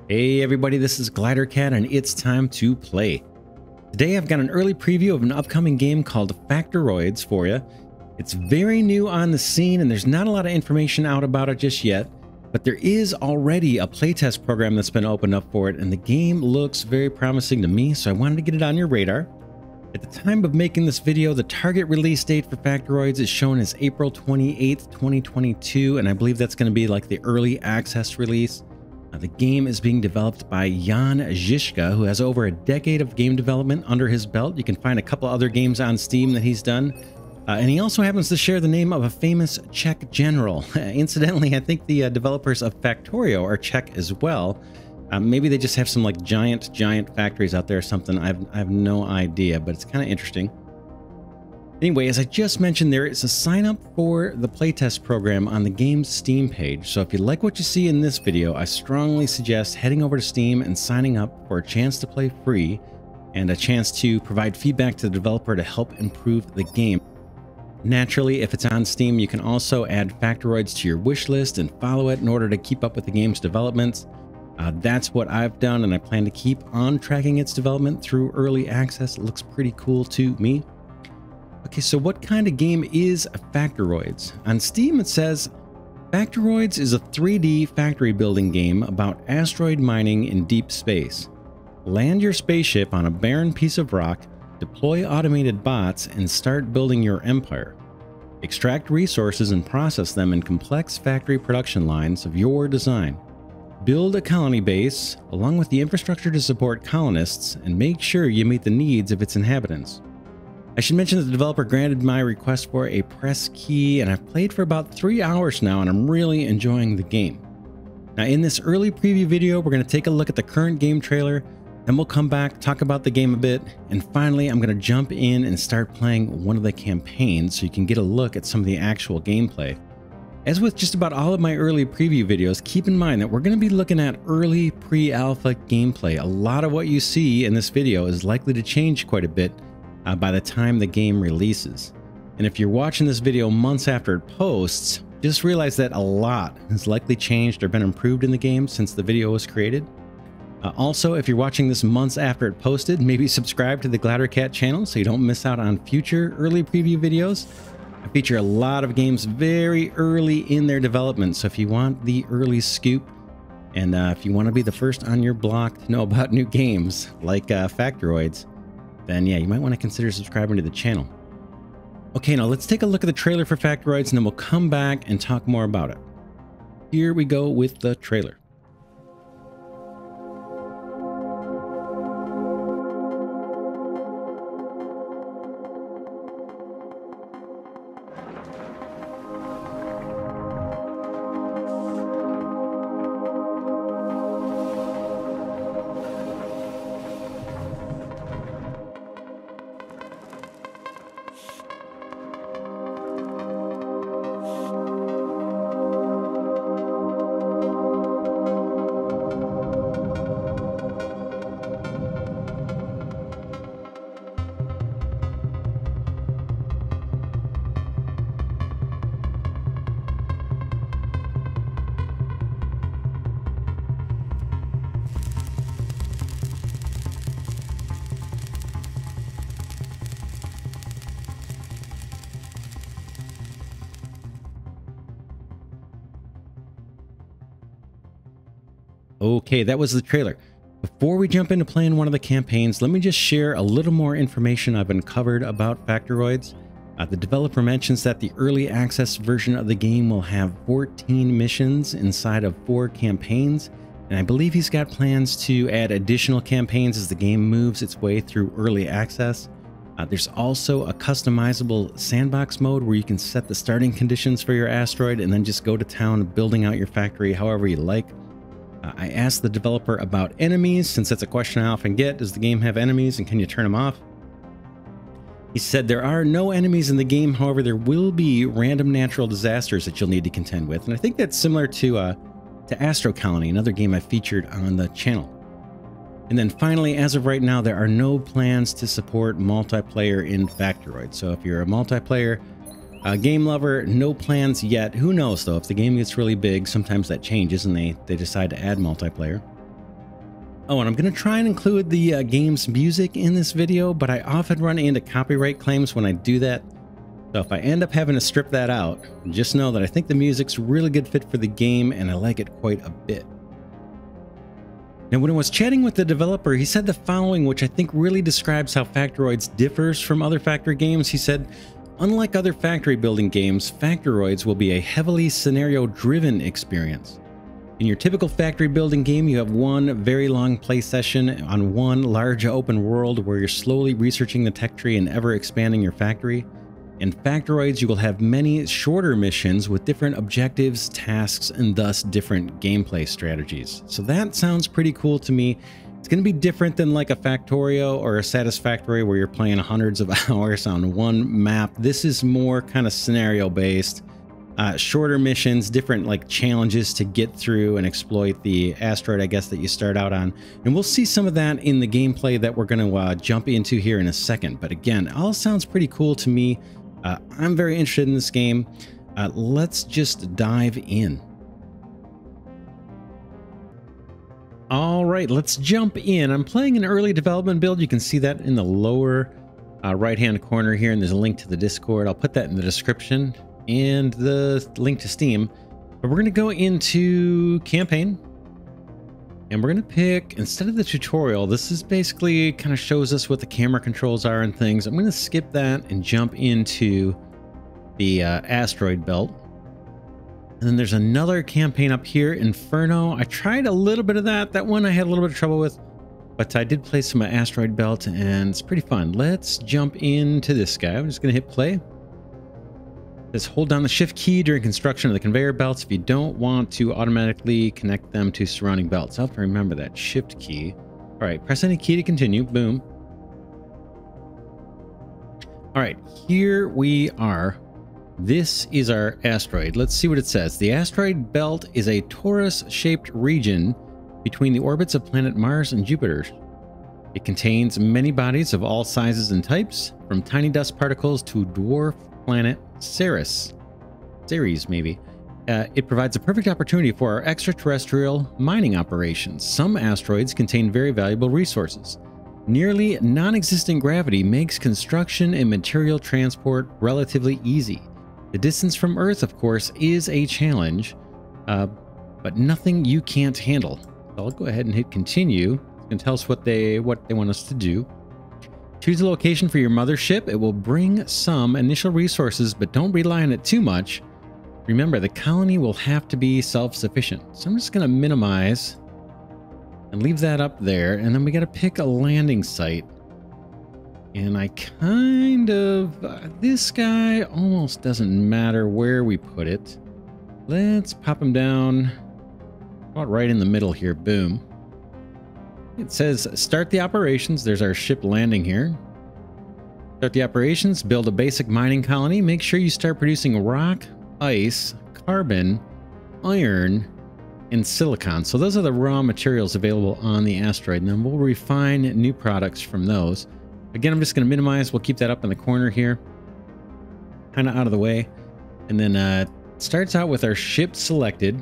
Hey everybody, this is Glidercat and it's time to play. Today I've got an early preview of an upcoming game called Facteroids for you. It's very new on the scene and there's not a lot of information out about it just yet, but there is already a playtest program that's been opened up for it and the game looks very promising to me, so I wanted to get it on your radar. At the time of making this video, the target release date for Facteroids is shown as April 28th, 2022, and I believe that's going to be like the early access release. The game is being developed by Jan Žižka, who has over a decade of game development under his belt. You can find a couple other games on Steam that he's done. And he also happens to share the name of a famous Czech general. Incidentally, I think the developers of Factorio are Czech as well. Maybe they just have some like giant factories out there or something. I have no idea, but it's kind of interesting. Anyway, as I just mentioned, there is a sign up for the playtest program on the game's Steam page. So if you like what you see in this video, I strongly suggest heading over to Steam and signing up for a chance to play free and a chance to provide feedback to the developer to help improve the game. Naturally, if it's on Steam, you can also add Facteroids to your wish list and follow it in order to keep up with the game's developments. That's what I've done, and I plan to keep on tracking its development through early access. It looks pretty cool to me. Okay, so what kind of game is Facteroids? On Steam, it says, Facteroids is a 3D factory building game about asteroid mining in deep space. Land your spaceship on a barren piece of rock, deploy automated bots, and start building your empire. Extract resources and process them in complex factory production lines of your design. Build a colony base, along with the infrastructure to support colonists, and make sure you meet the needs of its inhabitants. I should mention that the developer granted my request for a press key, and I've played for about 3 hours now, and I'm really enjoying the game. Now, in this early preview video, we're going to take a look at the current game trailer, then we'll come back, talk about the game a bit, and finally, I'm going to jump in and start playing one of the campaigns so you can get a look at some of the actual gameplay. As with just about all of my early preview videos, keep in mind that we're going to be looking at early pre-alpha gameplay. A lot of what you see in this video is likely to change quite a bit by the time the game releases. And if you're watching this video months after it posts, just realize that a lot has likely changed or been improved in the game since the video was created. Also, if you're watching this months after it posted, maybe subscribe to the Glidercat channel so you don't miss out on future early preview videos. I feature a lot of games very early in their development, so if you want the early scoop and if you want to be the first on your block to know about new games like Facteroids, then yeah, you might want to consider subscribing to the channel. Okay, now let's take a look at the trailer for Facteroids and then we'll come back and talk more about it. Here we go with the trailer. Okay, that was the trailer. Before we jump into playing one of the campaigns, let me just share a little more information I've uncovered about Facteroids. The developer mentions that the early access version of the game will have 14 missions inside of 4 campaigns, and I believe he's got plans to add additional campaigns as the game moves its way through early access. There's also a customizable sandbox mode where you can set the starting conditions for your asteroid and then just go to town building out your factory however you like. I asked the developer about enemies, since that's a question I often get. Does the game have enemies and can you turn them off? He said there are no enemies in the game, however there will be random natural disasters that you'll need to contend with. And I think that's similar to Astro Colony, another game I featured on the channel. And then finally, as of right now, there are no plans to support multiplayer in Facteroid. So if you're a multiplayer game lover, no plans yet. Who knows though, if the game gets really big, sometimes that changes and they decide to add multiplayer. Oh, and I'm going to try and include the game's music in this video, but I often run into copyright claims when I do that. So if I end up having to strip that out, just know that I think the music's a really good fit for the game and I like it quite a bit. Now, when I was chatting with the developer, he said the following, which I think really describes how Facteroids differs from other factory games. He said, unlike other factory building games, Facteroids will be a heavily scenario-driven experience. In your typical factory building game, you have one very long play session on one large open world where you're slowly researching the tech tree and ever expanding your factory. In Facteroids, you will have many shorter missions with different objectives, tasks, and thus different gameplay strategies. So that sounds pretty cool to me. It's going to be different than like a Factorio or a Satisfactory where you're playing hundreds of hours on one map. This is more kind of scenario-based. Shorter missions, different like challenges to get through and exploit the asteroid, I guess, that you start out on. And we'll see some of that in the gameplay that we're going to jump into here in a second. But again, all sounds pretty cool to me. I'm very interested in this game. Let's just dive in. All right, let's jump in. I'm playing an early development build. You can see that in the lower right-hand corner here, and there's a link to the Discord. I'll put that in the description and the link to Steam. But we're going to go into campaign, and we're going to pick, instead of the tutorial, this is basically kind of shows us what the camera controls are and things. I'm going to skip that and jump into the asteroid belt. And then there's another campaign up here, Inferno. I tried a little bit of that. That one I had a little bit of trouble with, but I did play some asteroid belt and it's pretty fun. Let's jump into this guy. I'm just going to hit play. Just hold down the shift key during construction of the conveyor belts if you don't want to automatically connect them to surrounding belts. I'll have to remember that shift key. All right, press any key to continue. Boom. All right, here we are. This is our asteroid. Let's see what it says. The asteroid belt is a torus-shaped region between the orbits of planet Mars and Jupiter. It contains many bodies of all sizes and types, from tiny dust particles to dwarf planet Ceres, maybe. It provides a perfect opportunity for our extraterrestrial mining operations. Some asteroids contain very valuable resources. Nearly non-existent gravity makes construction and material transport relatively easy. The distance from Earth, of course, is a challenge, but nothing you can't handle. So I'll go ahead and hit continue. It's going to tell us what they want us to do. Choose a location for your mothership. It will bring some initial resources, but don't rely on it too much. Remember, the colony will have to be self-sufficient. So I'm just going to minimize and leave that up there. And then we got to pick a landing site. And I kind of, this guy almost doesn't matter where we put it. Let's pop him down about right in the middle here. Boom. It says start the operations. There's our ship landing here. Start the operations, build a basic mining colony. Make sure you start producing rock, ice, carbon, iron, and silicon. So those are the raw materials available on the asteroid. And then we'll refine new products from those. Again, I'm just going to minimize. We'll keep that up in the corner here, kind of out of the way. And then it starts out with our ship selected.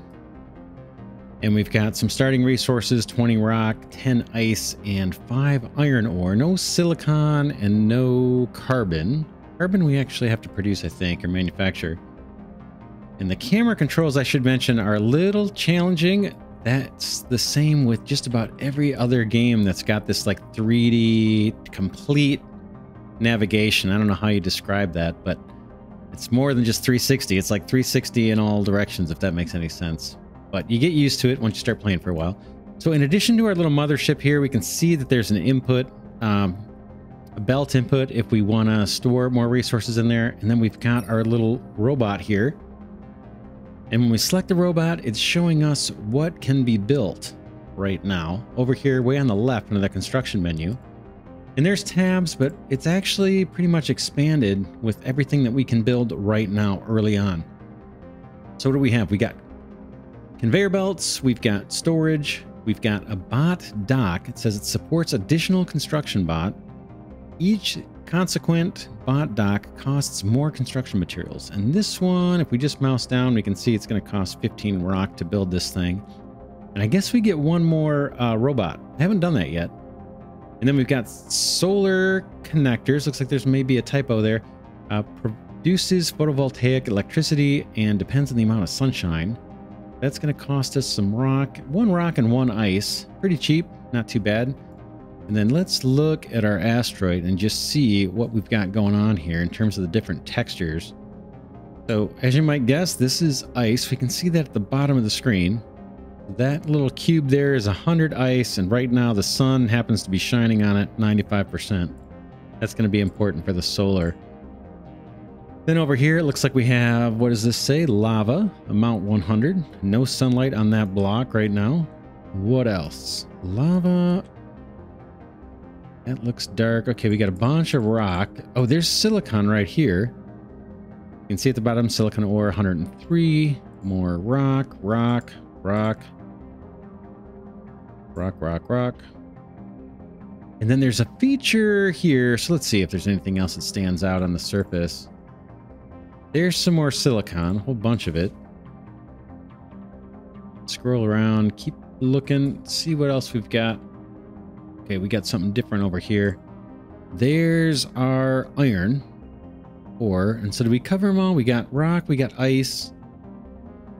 And we've got some starting resources, 20 rock, 10 ice, and 5 iron ore. No silicon and no carbon. Carbon we actually have to produce, I think, or manufacture. And the camera controls, I should mention, are a little challenging. That's the same with just about every other game that's got this like 3D complete navigation. I don't know how you describe that, but it's more than just 360. It's like 360 in all directions, if that makes any sense. But you get used to it once you start playing for a while. So in addition to our little mothership here, we can see that there's an input, a belt input if we want to store more resources in there. And then we've got our little robot here. And when we select the robot, it's showing us what can be built right now. Over here, way on the left under the construction menu. And there's tabs, but it's actually pretty much expanded with everything that we can build right now early on. So what do we have? We got conveyor belts, we've got storage, we've got a bot dock. It says it supports additional construction bot. Each consequent bot dock costs more construction materials. And this one, if we just mouse down, we can see it's going to cost 15 rock to build this thing. And I guess we get one more robot. I haven't done that yet. And then we've got solar connectors. Looks like there's maybe a typo there. Produces photovoltaic electricity and depends on the amount of sunshine. That's going to cost us some rock. One rock and one ice. Pretty cheap. Not too bad. And then let's look at our asteroid and just see what we've got going on here in terms of the different textures. So as you might guess, this is ice. We can see that at the bottom of the screen. That little cube there is 100 ice, and right now the sun happens to be shining on it 95%. That's going to be important for the solar. Then over here, it looks like we have, what does this say? Lava, amount 100. No sunlight on that block right now. What else? Lava. That looks dark. Okay, we got a bunch of rock. Oh, there's silicon right here. You can see at the bottom, silicon ore 103. More rock, rock, rock. Rock, rock, rock. And then there's a feature here. So let's see if there's anything else that stands out on the surface. There's some more silicon, a whole bunch of it. Scroll around, keep looking, see what else we've got. Okay, we got something different over here. There's our iron ore. And so do we cover them all? We got rock, we got ice,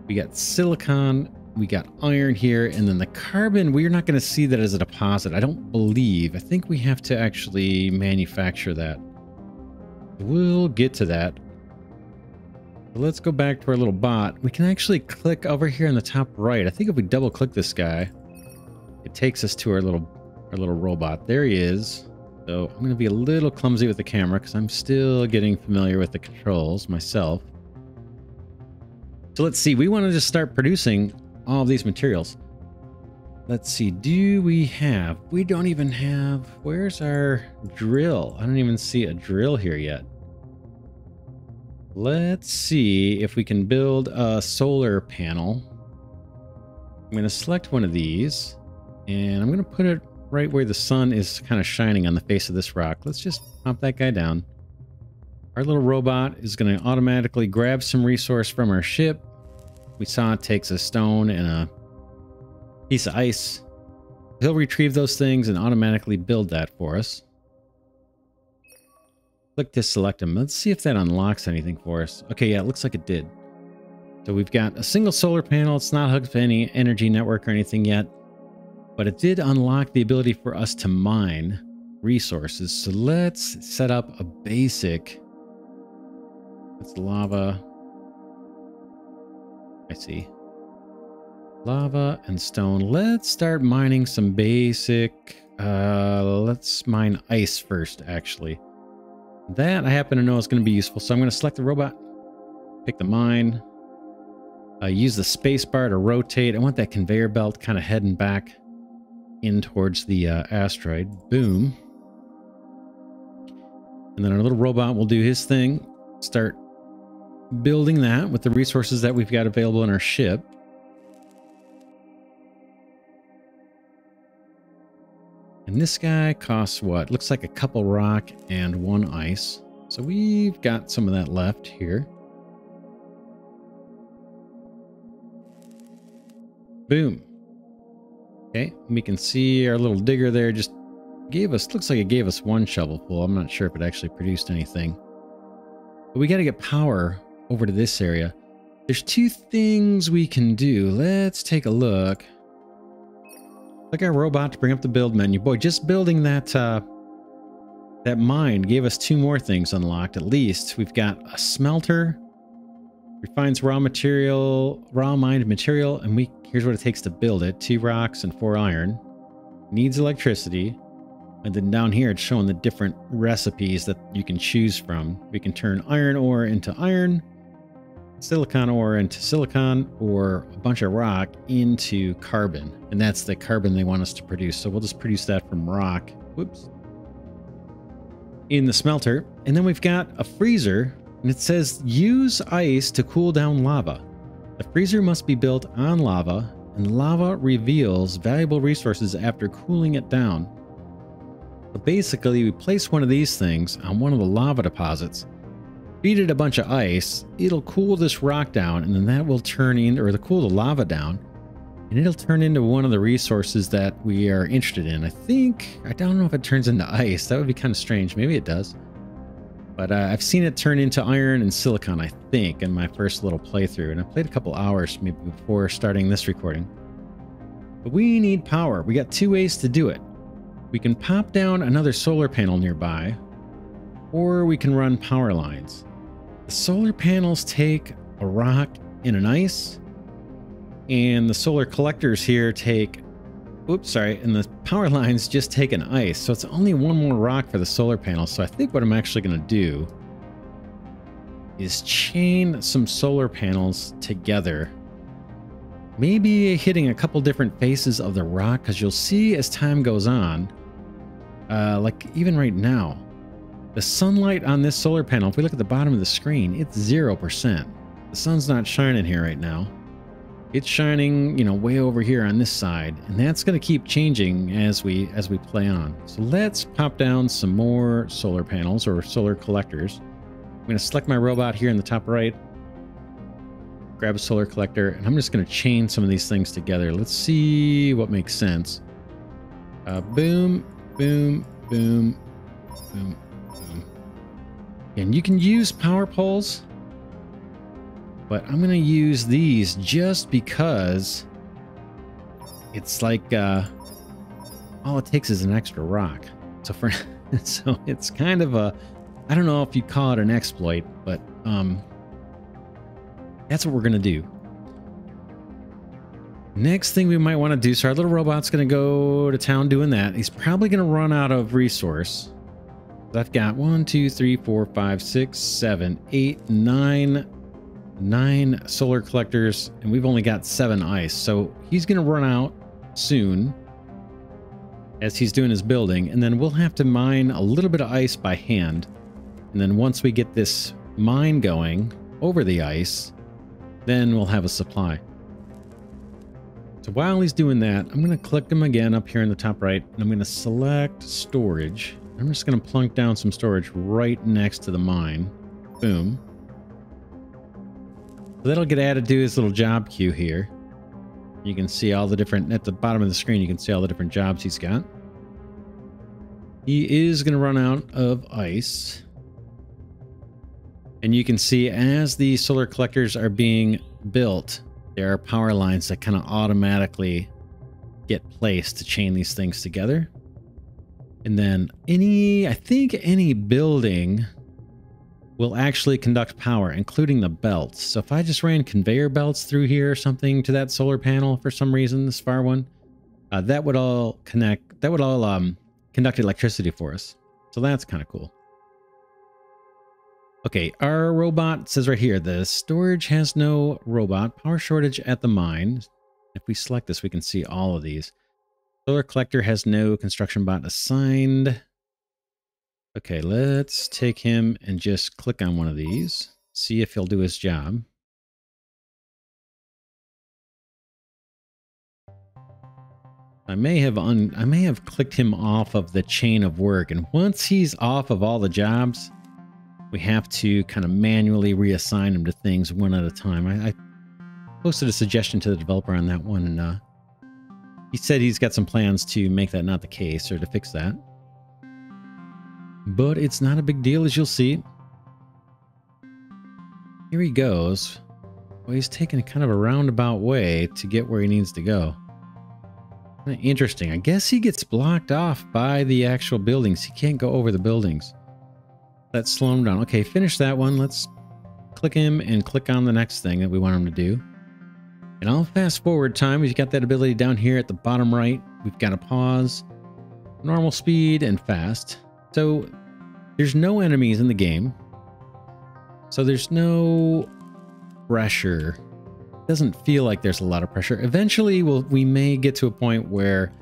we got silicon, we got iron here, and then the carbon, we're not going to see that as a deposit. I don't believe. I think we have to actually manufacture that. We'll get to that. So let's go back to our little bot. We can actually click over here in the top right. I think if we double click this guy, it takes us to our little robot. There he is. So I'm going to be a little clumsy with the camera because I'm still getting familiar with the controls myself. So let's see. We want to just start producing all of these materials. Let's see. Do we have... We don't even have... Where's our drill? I don't even see a drill here yet. Let's see if we can build a solar panel. I'm going to select one of these, and I'm going to put it right where the sun is kind of shining on the face of this rock. Let's just pop that guy down. Our little robot is going to automatically grab some resource from our ship. We saw it takes a stone and a piece of ice. He'll retrieve those things and automatically build that for us. Click to select them. Let's see if that unlocks anything for us. Okay, yeah, it looks like it did. So we've got a single solar panel. It's not hooked to any energy network or anything yet, but it did unlock the ability for us to mine resources. So let's set up a basic... That's lava. I see. Lava and stone. Let's start mining some basic... let's mine ice first, actually. That I happen to know is going to be useful. So I'm going to select the robot. Pick the mine. Use the space bar to rotate. I want that conveyor belt kind of heading back in towards the asteroid. Boom. And then our little robot will do his thing. Start building that with the resources that we've got available in our ship. And this guy costs what? Looks like a couple rock and one ice. So we've got some of that left here. Boom. Okay, we can see our little digger there just gave us, looks like it gave us one shovelful. I'm not sure if it actually produced anything. But we got to get power over to this area. There's two things we can do. Let's take a look. Like our robot to bring up the build menu. Boy, just building that that mine gave us two more things unlocked at least. We've got a smelter. Refines raw mined material, and here's what it takes to build it. 2 rocks and 4 iron. Needs electricity. And then down here it's showing the different recipes that you can choose from. We can turn iron ore into iron, silicon ore into silicon, or a bunch of rock into carbon. And that's the carbon they want us to produce. So we'll just produce that from rock. Whoops. In the smelter. And then we've got a freezer, and it says use ice to cool down lava. The freezer must be built on lava, and lava reveals valuable resources after cooling it down. So basically, we place one of these things on one of the lava deposits, feed it a bunch of ice, it'll cool this rock down, and then that will turn in, or cool the lava down, And it'll turn into one of the resources that we are interested in. I don't know if it turns into ice. That would be kind of strange. Maybe it does. But I've seen it turn into iron and silicon, I think, in my first little playthrough. And I played a couple hours maybe before starting this recording. But we need power. We got 2 ways to do it. We can pop down another solar panel nearby, or we can run power lines. The solar panels take a rock and an ice, and the solar collectors here take, and the power lines just take an ice. So it's only one more rock for the solar panels. So I think what I'm actually going to do is chain some solar panels together. Maybe hitting a couple different faces of the rock, because you'll see as time goes on, like even right now, the sunlight on this solar panel, if we look at the bottom of the screen, it's 0%. The sun's not shining here right now. It's shining, you know, way over here on this side, and that's going to keep changing as we play on. So let's pop down some more solar panels or solar collectors. I'm going to select my robot here in the top right, grab a solar collector, and I'm just going to chain some of these things together. Let's see what makes sense. Boom, boom, boom, boom, boom. And you can use power poles, but I'm going to use these just because it's like all it takes is an extra rock. So so it's kind of a, I don't know if you call it an exploit, but that's what we're going to do. Next thing we might want to do, so our little robot's going to go to town doing that. He's probably going to run out of resource. I've got 1, 2, 3, 4, 5, 6, 7, 8, 9 solar collectors, and we've only got 7 ice. So he's going to run out soon as he's doing his building, and then we'll have to mine a little bit of ice by hand. And then once we get this mine going over the ice, then we'll have a supply. So while he's doing that, I'm going to click him again up here in the top right, and I'm going to select storage. I'm just going to plunk down some storage right next to the mine. Boom. So that'll get added to his little job queue here. You can see all the different, at the bottom of the screen, you can see all the different jobs he's got. He is going to run out of ice. And you can see as the solar collectors are being built, there are power lines that kind of automatically get placed to chain these things together. And then I think any building will actually conduct power, including the belts. So if I just ran conveyor belts through here or something to that solar panel for some reason, this far one, that would all connect, that would all conduct electricity for us. So that's kind of cool. Okay, our robot says right here, the storage has no robot, power shortage at the mine. If we select this, we can see all of these. Solar collector has no construction bot assigned. Okay, let's take him and just click on one of these. See if he'll do his job. I may have clicked him off of the chain of work, and once he's off of all the jobs, we have to kind of manually reassign him to things one at a time. I posted a suggestion to the developer on that one, and he said he's got some plans to make that not the case, or to fix that. But it's not a big deal, as you'll see. Here he goes. Well, he's taking kind of a roundabout way to get where he needs to go. Interesting. I guess he gets blocked off by the actual buildings. He can't go over the buildings. Let's slow him down. Okay, finish that one. Let's click him and click on the next thing that we want him to do. And I'll fast forward time. We've got that ability down here at the bottom right. We've got a pause, normal speed, and fast. So there's no enemies in the game. So there's no pressure. It doesn't feel like there's a lot of pressure. Eventually, we may get to a point where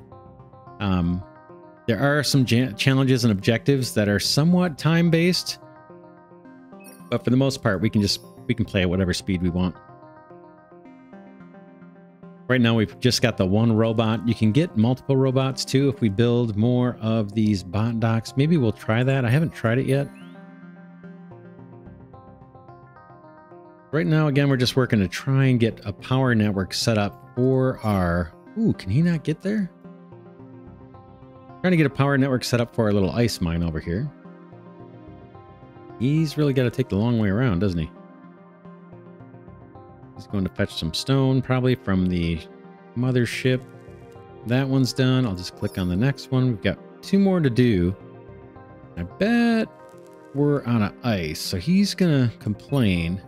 there are some challenges and objectives that are somewhat time-based. But for the most part, we can play at whatever speed we want. Right now, we've just got the one robot. You can get multiple robots too if we build more of these bot docks. Maybe we'll try that. I haven't tried it yet. Right now, again, we're just working to try and get a power network set up for our... Ooh, can he not get there? Trying to get a power network set up for our little ice mine over here. He's really got to take the long way around, doesn't he? He's going to fetch some stone, probably from the mothership. That one's done. I'll just click on the next one. We've got 2 more to do. I bet we're out of ice, so he's going to complain.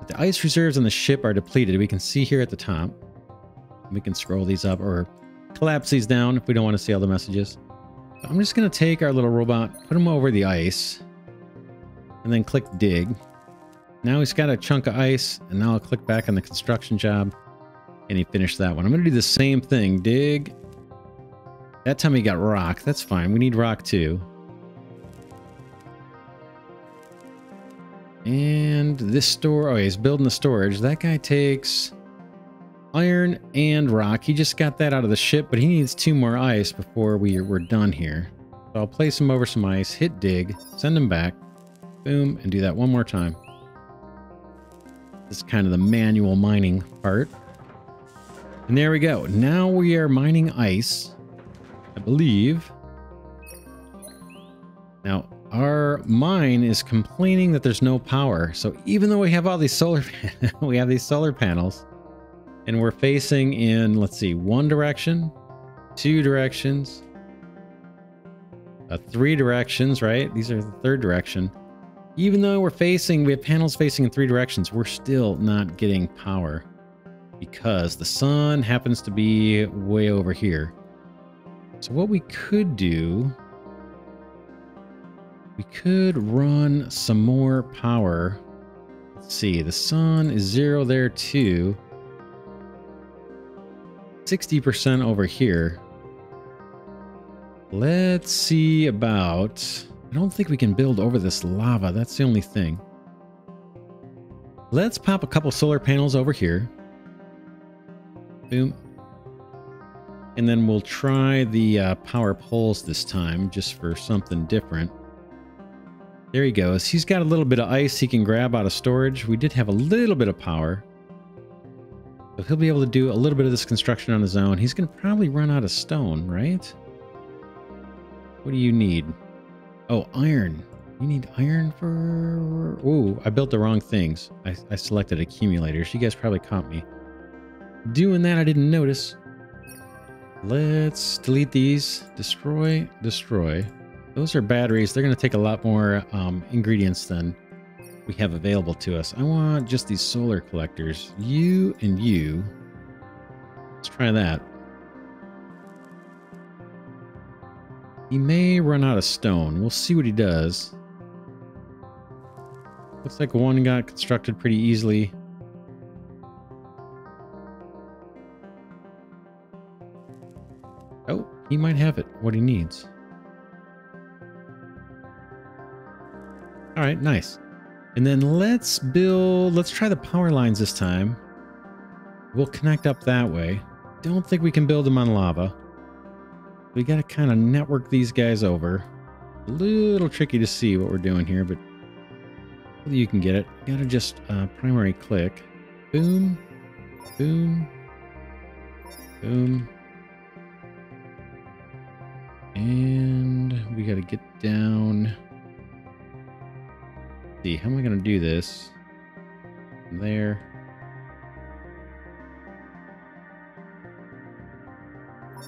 The ice reserves on the ship are depleted. We can see here at the top. We can scroll these up or collapse these down if we don't want to see all the messages. So I'm just going to take our little robot, put him over the ice, and then click dig. Now he's got a chunk of ice, and now I'll click back on the construction job, and he finished that one. I'm going to do the same thing. Dig. That time he got rock. That's fine. We need rock too. And this store, oh, he's building the storage. That guy takes iron and rock. He just got that out of the ship, but he needs 2 more ice before we're done here. So I'll place him over some ice, hit dig, send him back, boom, and do that one more time. This is kind of the manual mining part. And there we go. Now we are mining ice, I believe. Now, our mine is complaining that there's no power. So even though we have all these solar panels, and we're facing in, let's see, 1 direction, 2 directions, 3 directions, right? These are the 3rd direction. Even though we have panels facing in 3 directions, we're still not getting power because the sun happens to be way over here. So what we could do, we could run some more power. Let's see, the sun is 0 there too. 60% over here. Let's see about... I don't think we can build over this lava. That's the only thing. Let's pop a couple solar panels over here. Boom. And then we'll try the power poles this time, just for something different. There he goes. He's got a little bit of ice he can grab out of storage. We did have a little bit of power. So he'll be able to do a little bit of this construction on his own. He's going to probably run out of stone, right? What do you need? Oh, iron. You need iron for... Ooh, I built the wrong things. I selected accumulators. You guys probably caught me doing that. I didn't notice. Let's delete these. Destroy, destroy. Those are batteries. They're going to take a lot more ingredients than we have available to us. I want just these solar collectors. You and you. Let's try that. He may run out of stone. We'll see what he does. Looks like one got constructed pretty easily. Oh, he might have it. What he needs. All right, nice. And then let's try the power lines this time. We'll connect up that way. Don't think we can build them on lava. We got to kind of network these guys over. A little tricky to see what we're doing here, but you can get it. Got to just primary click. Boom, boom, boom. And we got to get down. Let's see, how am I going to do this? There.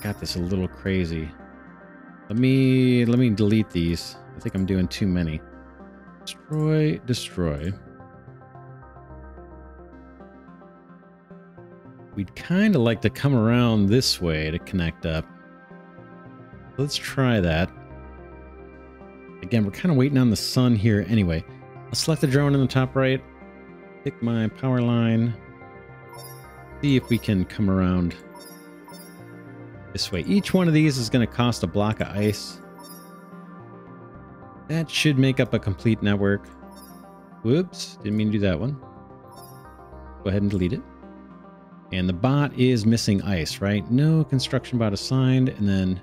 Got this a little crazy. Let me delete these. I think I'm doing too many. Destroy, destroy. We'd kind of like to come around this way to connect up. Let's try that. Again, we're kind of waiting on the sun here anyway. I'll select the drone in the top right. Pick my power line. See if we can come around this way. Each one of these is going to cost a block of ice. That should make up a complete network. Whoops, didn't mean to do that one. Go ahead and delete it. And the bot is missing ice, right? No construction bot assigned. And then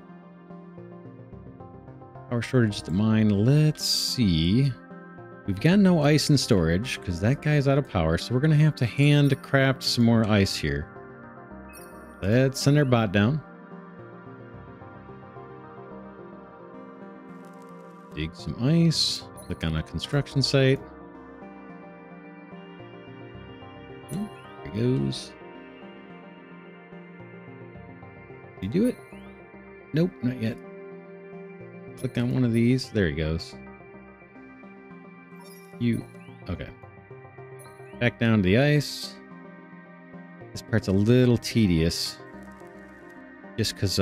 power shortage at the mine. Let's see. We've got no ice in storage because that guy's out of power. So we're going to have to handcraft some more ice here. Let's send our bot down. Dig some ice. Click on a construction site. There it goes. Did you do it? Nope, not yet. Click on one of these. There he goes. Okay. Back down to the ice. This part's a little tedious. Just because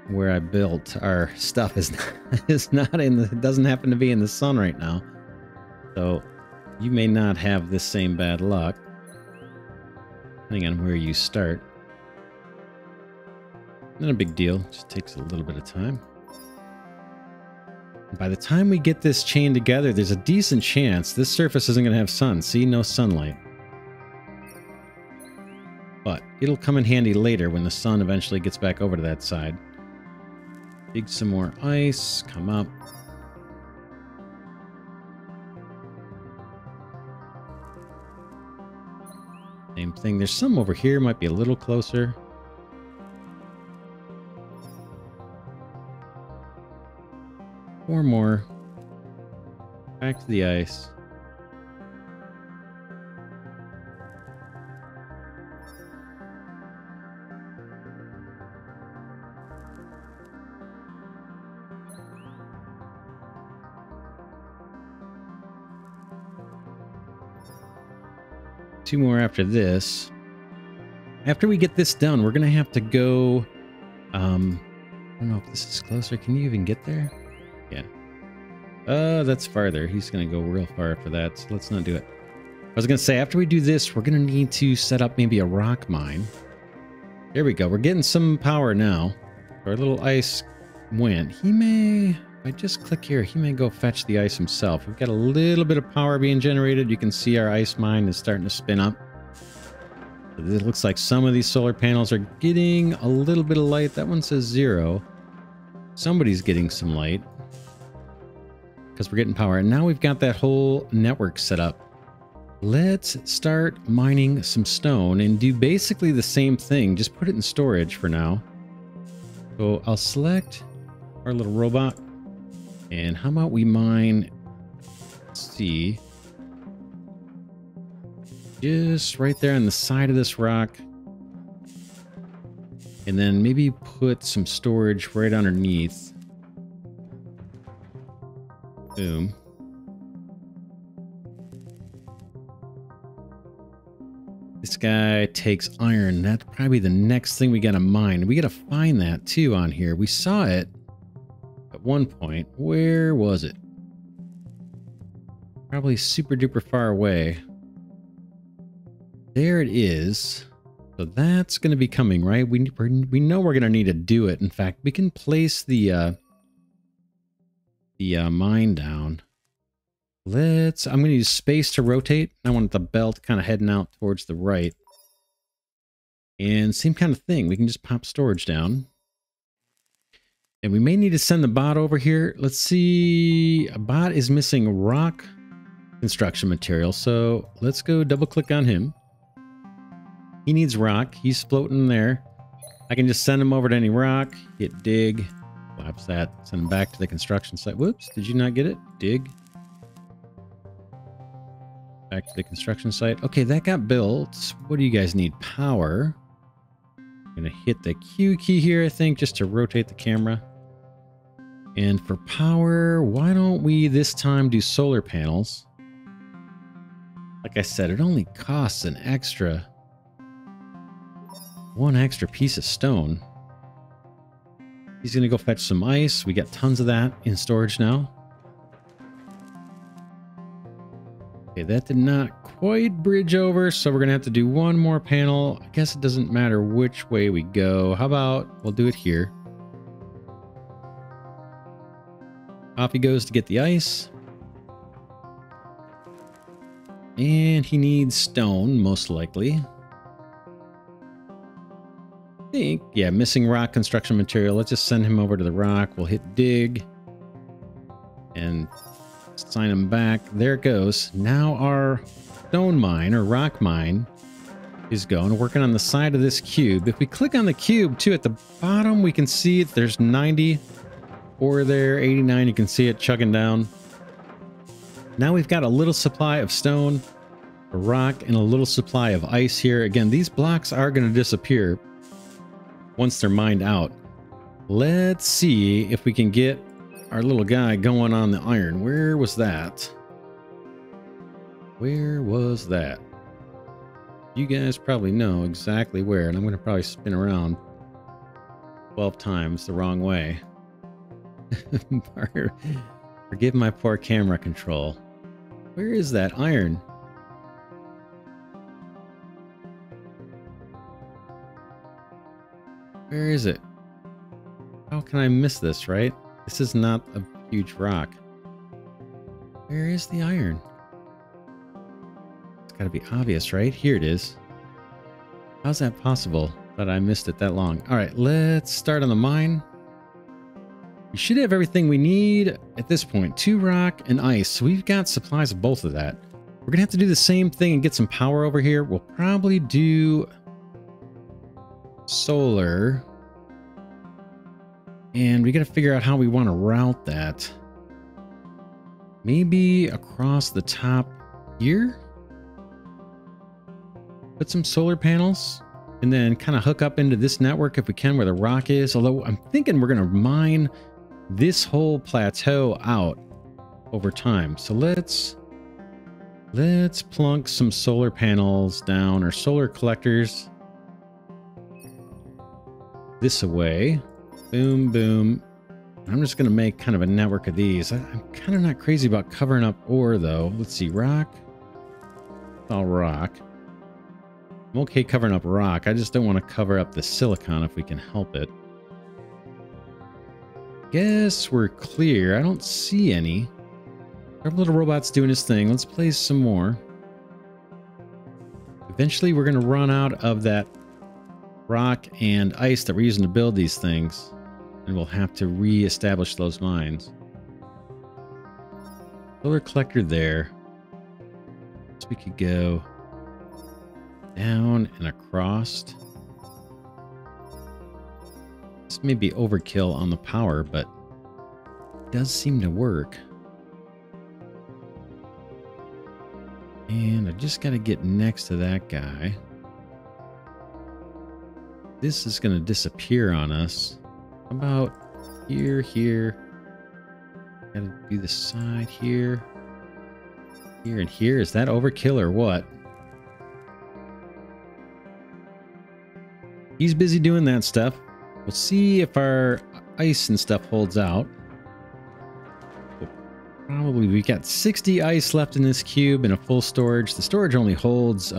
where I built our stuff is not in the, it doesn't happen to be in the sun right now. So you may not have this same bad luck, depending on where you start. Not a big deal, just takes a little bit of time. And by the time we get this chain together, there's a decent chance this surface isn't going to have sun. See, no sunlight. But it'll come in handy later when the sun eventually gets back over to that side. Dig some more ice, come up. Same thing, there's some over here, might be a little closer. Four more. Back to the ice. Two more after this. After we get this done, we're gonna have to go. I don't know if this is closer. Can you even get there? Yeah. That's farther. He's gonna go real far for that, so let's not do it. I was gonna say, after we do this, we're gonna need to set up maybe a rock mine. There we go. We're getting some power now. Our little ice went. He may, if I just click here, he may go fetch the ice himself. We've got a little bit of power being generated. You can see our ice mine is starting to spin up. It looks like some of these solar panels are getting a little bit of light. That one says 0. Somebody's getting some light because we're getting power. And now we've got that whole network set up. Let's start mining some stone and do basically the same thing. Just put it in storage for now. So I'll select our little robot. And how about we mine, let's see, just right there on the side of this rock. And then maybe put some storage right underneath. Boom. This guy takes iron. That's probably the next thing we gotta mine. We gotta find that too on here. We saw it at one point. Where was it? Probably super duper far away. There it is. So that's going to be coming, right? We know we're going to need to do it. In fact, we can place the mine down. I'm going to use space to rotate. I want the belt kind of heading out towards the right. And same kind of thing. We can just pop storage down. And we may need to send the bot over here. Let's see. A bot is missing rock construction material. So let's go double click on him. He needs rock. He's floating there. I can just send him over to any rock. Hit dig. Collapse that. Send him back to the construction site. Whoops. Did you not get it? Dig. Back to the construction site. Okay, that got built. What do you guys need? Power. I'm going to hit the Q key here, I think, just to rotate the camera. And for power, why don't we this time do solar panels? Like I said, it only costs an extra... one extra piece of stone. He's going to go fetch some ice. We got tons of that in storage now. Okay, that did not quite bridge over, so we're going to have to do one more panel. I guess it doesn't matter which way we go. How about we'll do it here. Off he goes to get the ice. And he needs stone, most likely. Think, yeah, missing rock construction material. Let's just send him over to the rock. We'll hit dig and sign him back. There it goes. Now our stone mine or rock mine is going. Working on the side of this cube. If we click on the cube too, at the bottom, we can see there's 90 ore there, 89. You can see it chugging down. Now we've got a little supply of stone, a rock, and a little supply of ice here. Again, these blocks are going to disappear once they're mined out. Let's see if we can get our little guy going on the iron. Where was that? Where was that? You guys probably know exactly where, and I'm going to probably spin around 12 times the wrong way. Forgive my poor camera control. Where is that iron? Where is it? How can I miss this, right? This is not a huge rock. Where is the iron? It's got to be obvious, right? Here it is. How's that possible that I missed it that long? All right, let's start on the mine. We should have everything we need at this point. 2 rock and ice. So we've got supplies of both of that. We're going to have to do the same thing and get some power over here. We'll probably do solar. And we got to figure out how we want to route that. Maybe across the top here. Put some solar panels and then kind of hook up into this network if we can where the rock is. Although I'm thinking we're going to mine this whole plateau out over time. So let's plunk some solar panels down, or solar collectors this way. Boom, boom. I'm just going to make kind of a network of these. I'm kind of not crazy about covering up ore, though. Let's see. Rock. All rock. I'm okay covering up rock. I just don't want to cover up the silicon if we can help it. Guess we're clear. I don't see any. Our little robot's doing his thing. Let's play some more. Eventually, we're going to run out of that rock and ice that we're using to build these things. And we'll have to re-establish those mines. Solar collector there. So we could go down and across. This may be overkill on the power, but it does seem to work. And I just got to get next to that guy. This is going to disappear on us. How about here, here? Got to do the side here. Here and here. Is that overkill or what? He's busy doing that stuff. We'll see if our ice and stuff holds out. Probably we got 60 ice left in this cube and a full storage. The storage only holds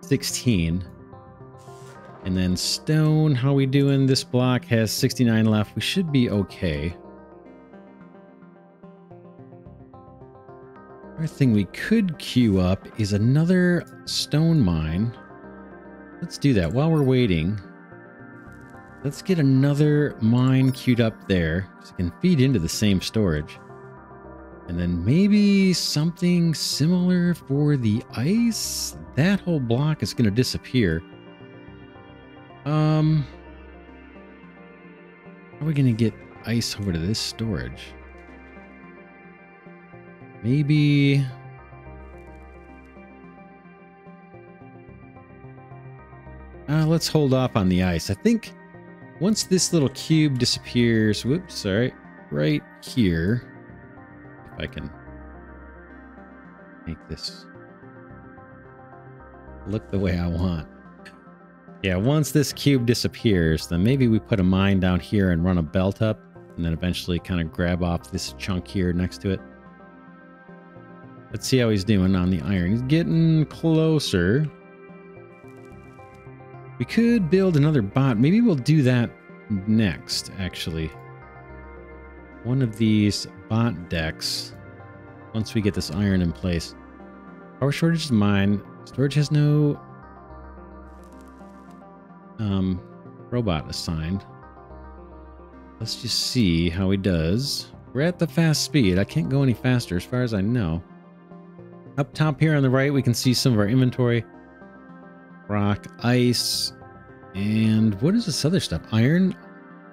16. And then stone, how we doing? This block has 69 left. We should be okay. Another thing we could queue up is another stone mine. Let's do that while we're waiting. Let's get another mine queued up there so it can feed into the same storage. And then maybe something similar for the ice. That whole block is going to disappear. How are we going to get ice over to this storage? Maybe... let's hold off on the ice. I think once this little cube disappears... Whoops, sorry. Right here. If I can make this look the way I want. Yeah, once this cube disappears, then maybe we put a mine down here and run a belt up, and then eventually kind of grab off this chunk here next to it. Let's see how he's doing on the iron. He's getting closer. We could build another bot. Maybe we'll do that next, actually. One of these bot decks, once we get this iron in place. Power shortage is mine. Storage has no robot assigned. Let's just see how he does. We're at the fast speed. I can't go any faster as far as I know. Up top here on the right, we can see some of our inventory. rock, ice, and what is this other stuff? Iron.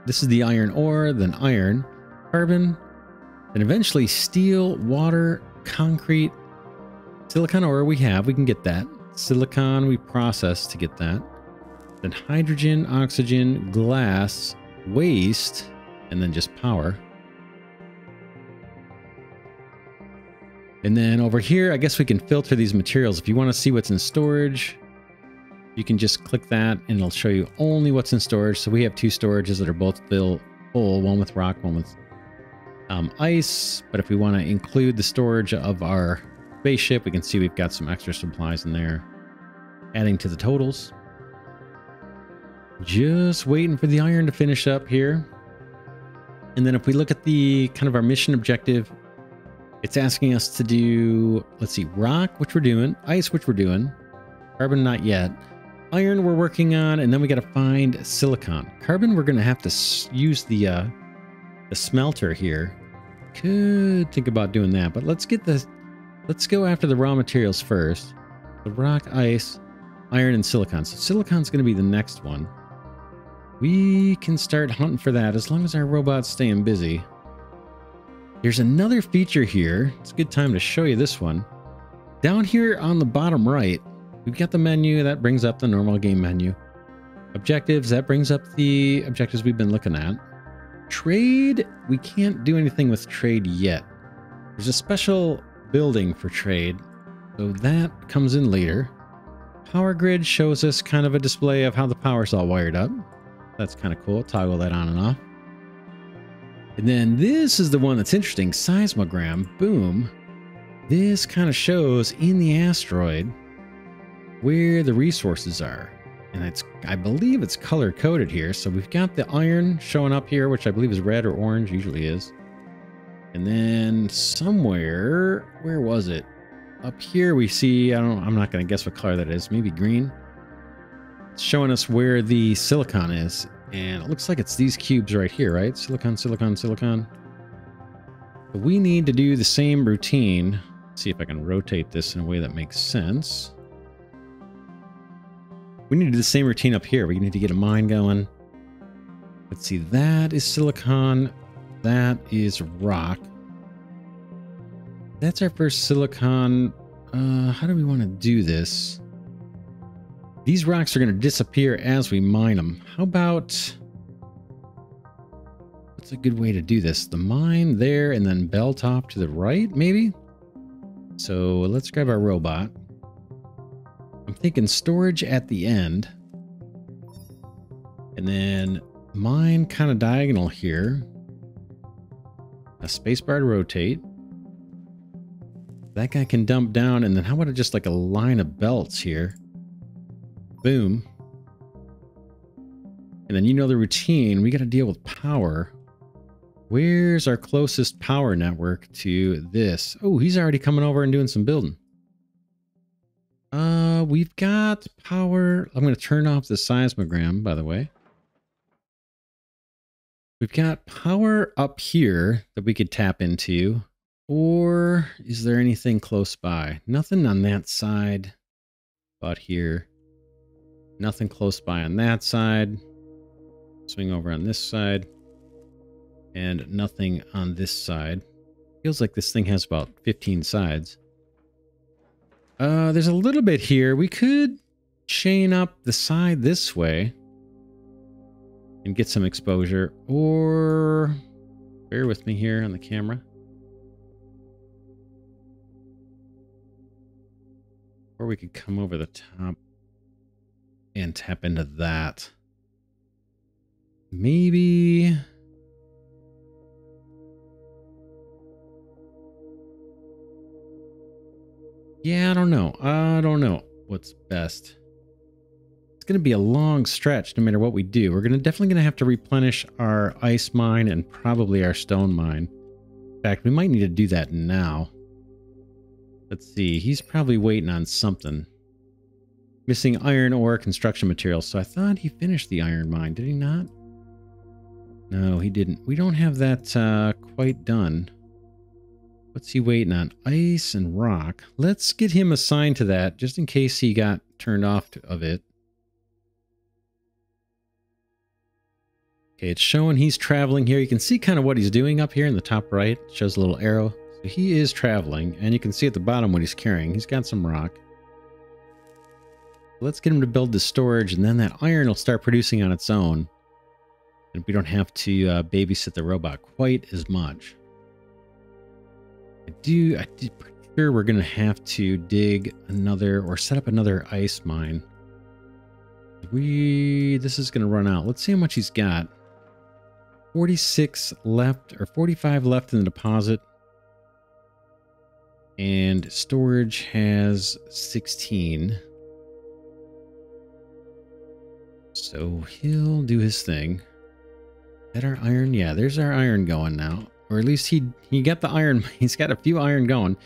This is the iron ore, then iron, carbon, then eventually steel, water, concrete, silicon ore we can get that. Silicon we process to get that. Then hydrogen, oxygen, glass, waste, and then just power. And then over here, I guess we can filter these materials. If you want to see what's in storage, you can just click that and it'll show you only what's in storage. So we have two storages that are both full, one with rock, one with ice. But if we want to include the storage of our spaceship, we can see we've got some extra supplies in there, adding to the totals. Just waiting for the iron to finish up here. And then if we look at the kind of our mission objective, it's asking us to do, let's see, rock, which we're doing, ice, which we're doing, carbon, not yet. Iron we're working on, and then we got to find silicon. Carbon, we're going to have to use the smelter here. Could think about doing that, but let's go after the raw materials first. The rock, ice, iron, and silicon. So silicon's going to be the next one. We can start hunting for that as long as our robot's staying busy. There's another feature here. It's a good time to show you this one. Down here on the bottom right, we've got the menu that brings up the normal game menu. Objectives, that brings up the objectives we've been looking at. Trade, we can't do anything with trade yet. There's a special building for trade, so that comes in later. Power grid shows us kind of a display of how the power's all wired up. That's kind of cool. Toggle that on and off. And then this is the one that's interesting. Seismogram. Boom. This kind of shows in the asteroid where the resources are. And it's, I believe it's color coded here. So we've got the iron showing up here, which I believe is red or orange, usually is. And then somewhere, where was it? Up here we see, I'm not going to guess what color that is. Maybe green. It's showing us where the silicon is. And it looks like it's these cubes right here, right? Silicon, silicon, silicon. But we need to do the same routine. Let's see if I can rotate this in a way that makes sense. We need to do the same routine up here. We need to get a mine going. Let's see, that is silicon. That is rock. That's our first silicon. How do we want to do this? These rocks are going to disappear as we mine them. How about... what's a good way to do this? The mine there and then bell top to the right, maybe? So let's grab our robot. I'm thinking storage at the end. And then mine kind of diagonal here. A spacebar to rotate. That guy can dump down. And then how about just like a line of belts here? Boom. And then you know the routine. We got to deal with power. Where's our closest power network to this? Oh, he's already coming over and doing some building. We've got power. I'm going to turn off the seismogram, by the way. We've got power up here that we could tap into. Or is there anything close by? Nothing on that side. But here. Nothing close by on that side. Swing over on this side. And nothing on this side. Feels like this thing has about 15 sides. There's a little bit here. We could chain up the side this way. And get some exposure. Or... bear with me here on the camera. Or we could come over the top. And tap into that. Maybe... yeah, I don't know. I don't know what's best. It's going to be a long stretch no matter what we do. We're definitely going to have to replenish our ice mine and probably our stone mine. In fact, we might need to do that now. Let's see. He's probably waiting on something. Missing iron ore construction materials. So I thought he finished the iron mine. Did he not? No, he didn't. We don't have that quite done. What's he waiting on? Ice and rock. Let's get him assigned to that just in case he got turned off of it. Okay, it's showing he's traveling here. You can see kind of what he's doing up here in the top right. It shows a little arrow. So he is traveling, and you can see at the bottom what he's carrying. He's got some rock. Let's get him to build the storage, and then that iron will start producing on its own. And we don't have to babysit the robot quite as much. I'm pretty sure we're going to have to dig another, or set up another ice mine. This is going to run out. Let's see how much he's got. 46 left, or 45 left in the deposit. And storage has 16. So he'll do his thing. Is that our iron? Yeah, there's our iron going now. Or at least he got the iron. He's got a few iron going.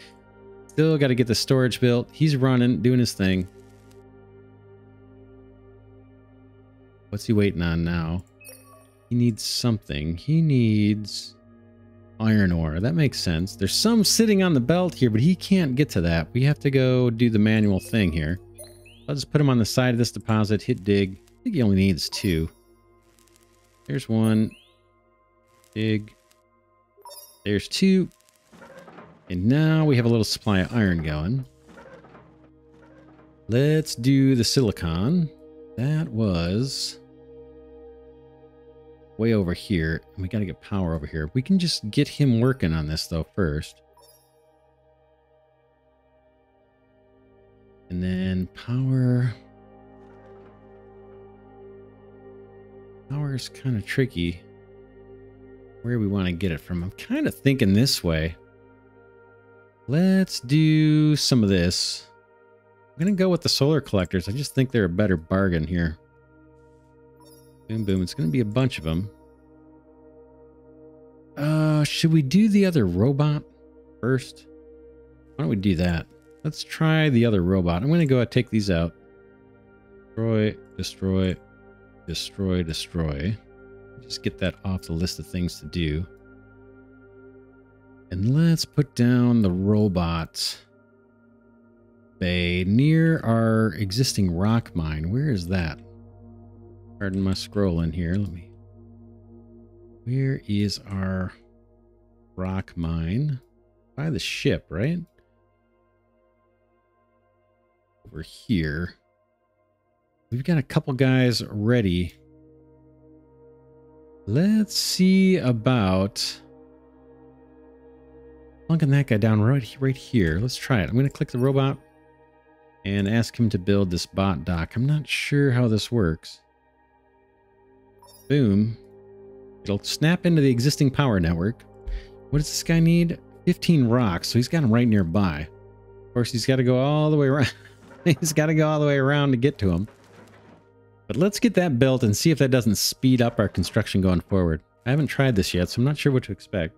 Still got to get the storage built. He's running, doing his thing. What's he waiting on now? He needs something. He needs iron ore. That makes sense. There's some sitting on the belt here, but he can't get to that. We have to go do the manual thing here. I'll just put him on the side of this deposit, hit dig. I think he only needs 2. There's 1. Dig. There's 2. And now we have a little supply of iron going. Let's do the silicon. That was way over here. And we got to get power over here. We can just get him working on this, though, first. And then power. Power's kind of tricky. Where we want to get it from. I'm kind of thinking this way. Let's do some of this. I'm going to go with the solar collectors. I just think they're a better bargain here. Boom, boom. It's going to be a bunch of them. Should we do the other robot first? Why don't we do that? Let's try the other robot. I'm going to go and take these out. Destroy, destroy, destroy, destroy. Just get that off the list of things to do. And let's put down the robot bay near our existing rock mine. Where is that? Pardon my scrolling here. Where is our rock mine? By the ship, right? Over here. We've got a couple guys ready. Let's see about plunking that guy down right here. Let's try it. I'm going to click the robot and ask him to build this bot dock. I'm not sure how this works. Boom. It'll snap into the existing power network. What does this guy need? 15 rocks, so he's got them right nearby. Of course, he's got to go all the way around. He's got to go all the way around to get to him. But let's get that built and see if that doesn't speed up our construction going forward. I haven't tried this yet, so I'm not sure what to expect.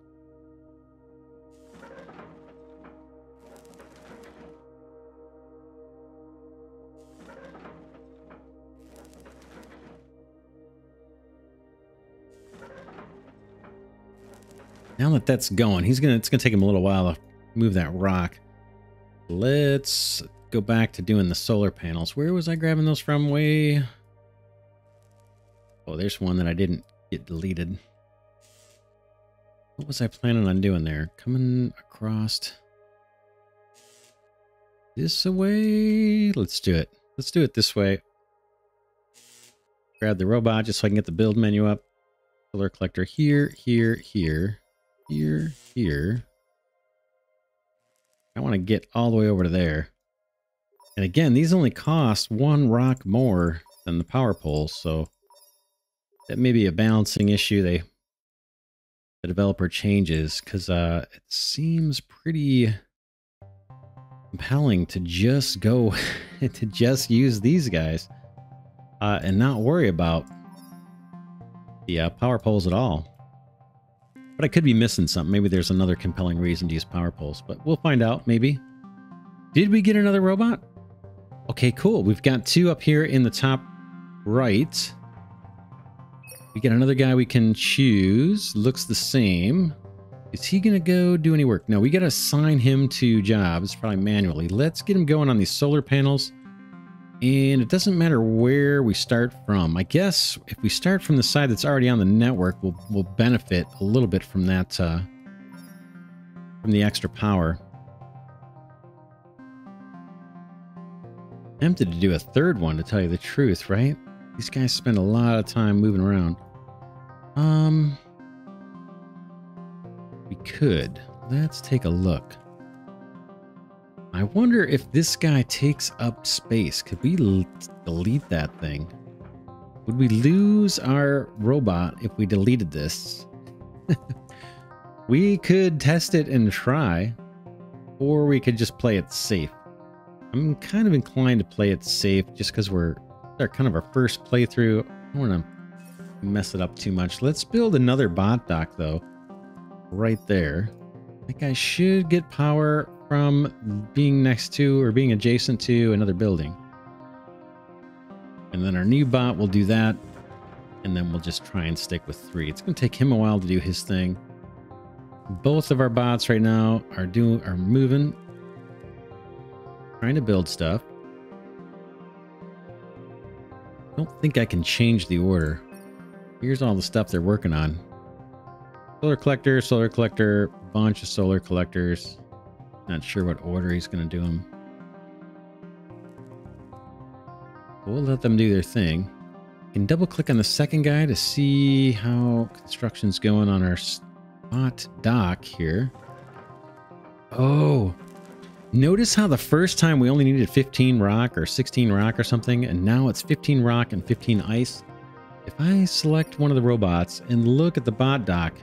Now that that's going, it's gonna take him a little while to move that rock. Let's go back to doing the solar panels. Where was I grabbing those from? Oh, there's one that I didn't get deleted. What was I planning on doing there? Coming across this way? Let's do it. Let's do it this way. Grab the robot just so I can get the build menu up. Solar collector here, here, here. Here, here. I want to get all the way over to there. And again, these only cost 1 rock more than the power poles, so that may be a balancing issue the developer changes, because it seems pretty compelling to just go to just use these guys and not worry about the power poles at all. But I could be missing something. Maybe there's another compelling reason to use power poles, but we'll find out, maybe. Did we get another robot? Okay, cool. We've got 2 up here in the top right. We got another guy we can choose. Looks the same. Is he going to go do any work? No, we got to assign him to jobs, probably manually. Let's get him going on these solar panels. And it doesn't matter where we start from. I guess if we start from the side that's already on the network, we'll benefit a little bit from that, from the extra power. Tempted to do a third one, to tell you the truth, right? These guys spend a lot of time moving around. We could. Let's take a look. I wonder if this guy takes up space. Could we delete that thing? Would we lose our robot if we deleted this? We could test it and try, or we could just play it safe. I'm kind of inclined to play it safe just because we're kind of our first playthrough. I don't want to mess it up too much. Let's build another bot dock, though, right there. That guy should get power from being next to or being adjacent to another building. And then our new bot will do that. And then we'll just try and stick with 3. It's going to take him a while to do his thing. Both of our bots right now are moving, trying to build stuff. I don't think I can change the order. Here's all the stuff they're working on. Solar collector, bunch of solar collectors. Not sure what order he's going to do them. We'll let them do their thing. You can double click on the second guy to see how construction's going on our spot dock here. Oh, notice how the first time we only needed 15 rock or 16 rock or something, and now it's 15 rock and 15 ice. If I select one of the robots and look at the bot dock,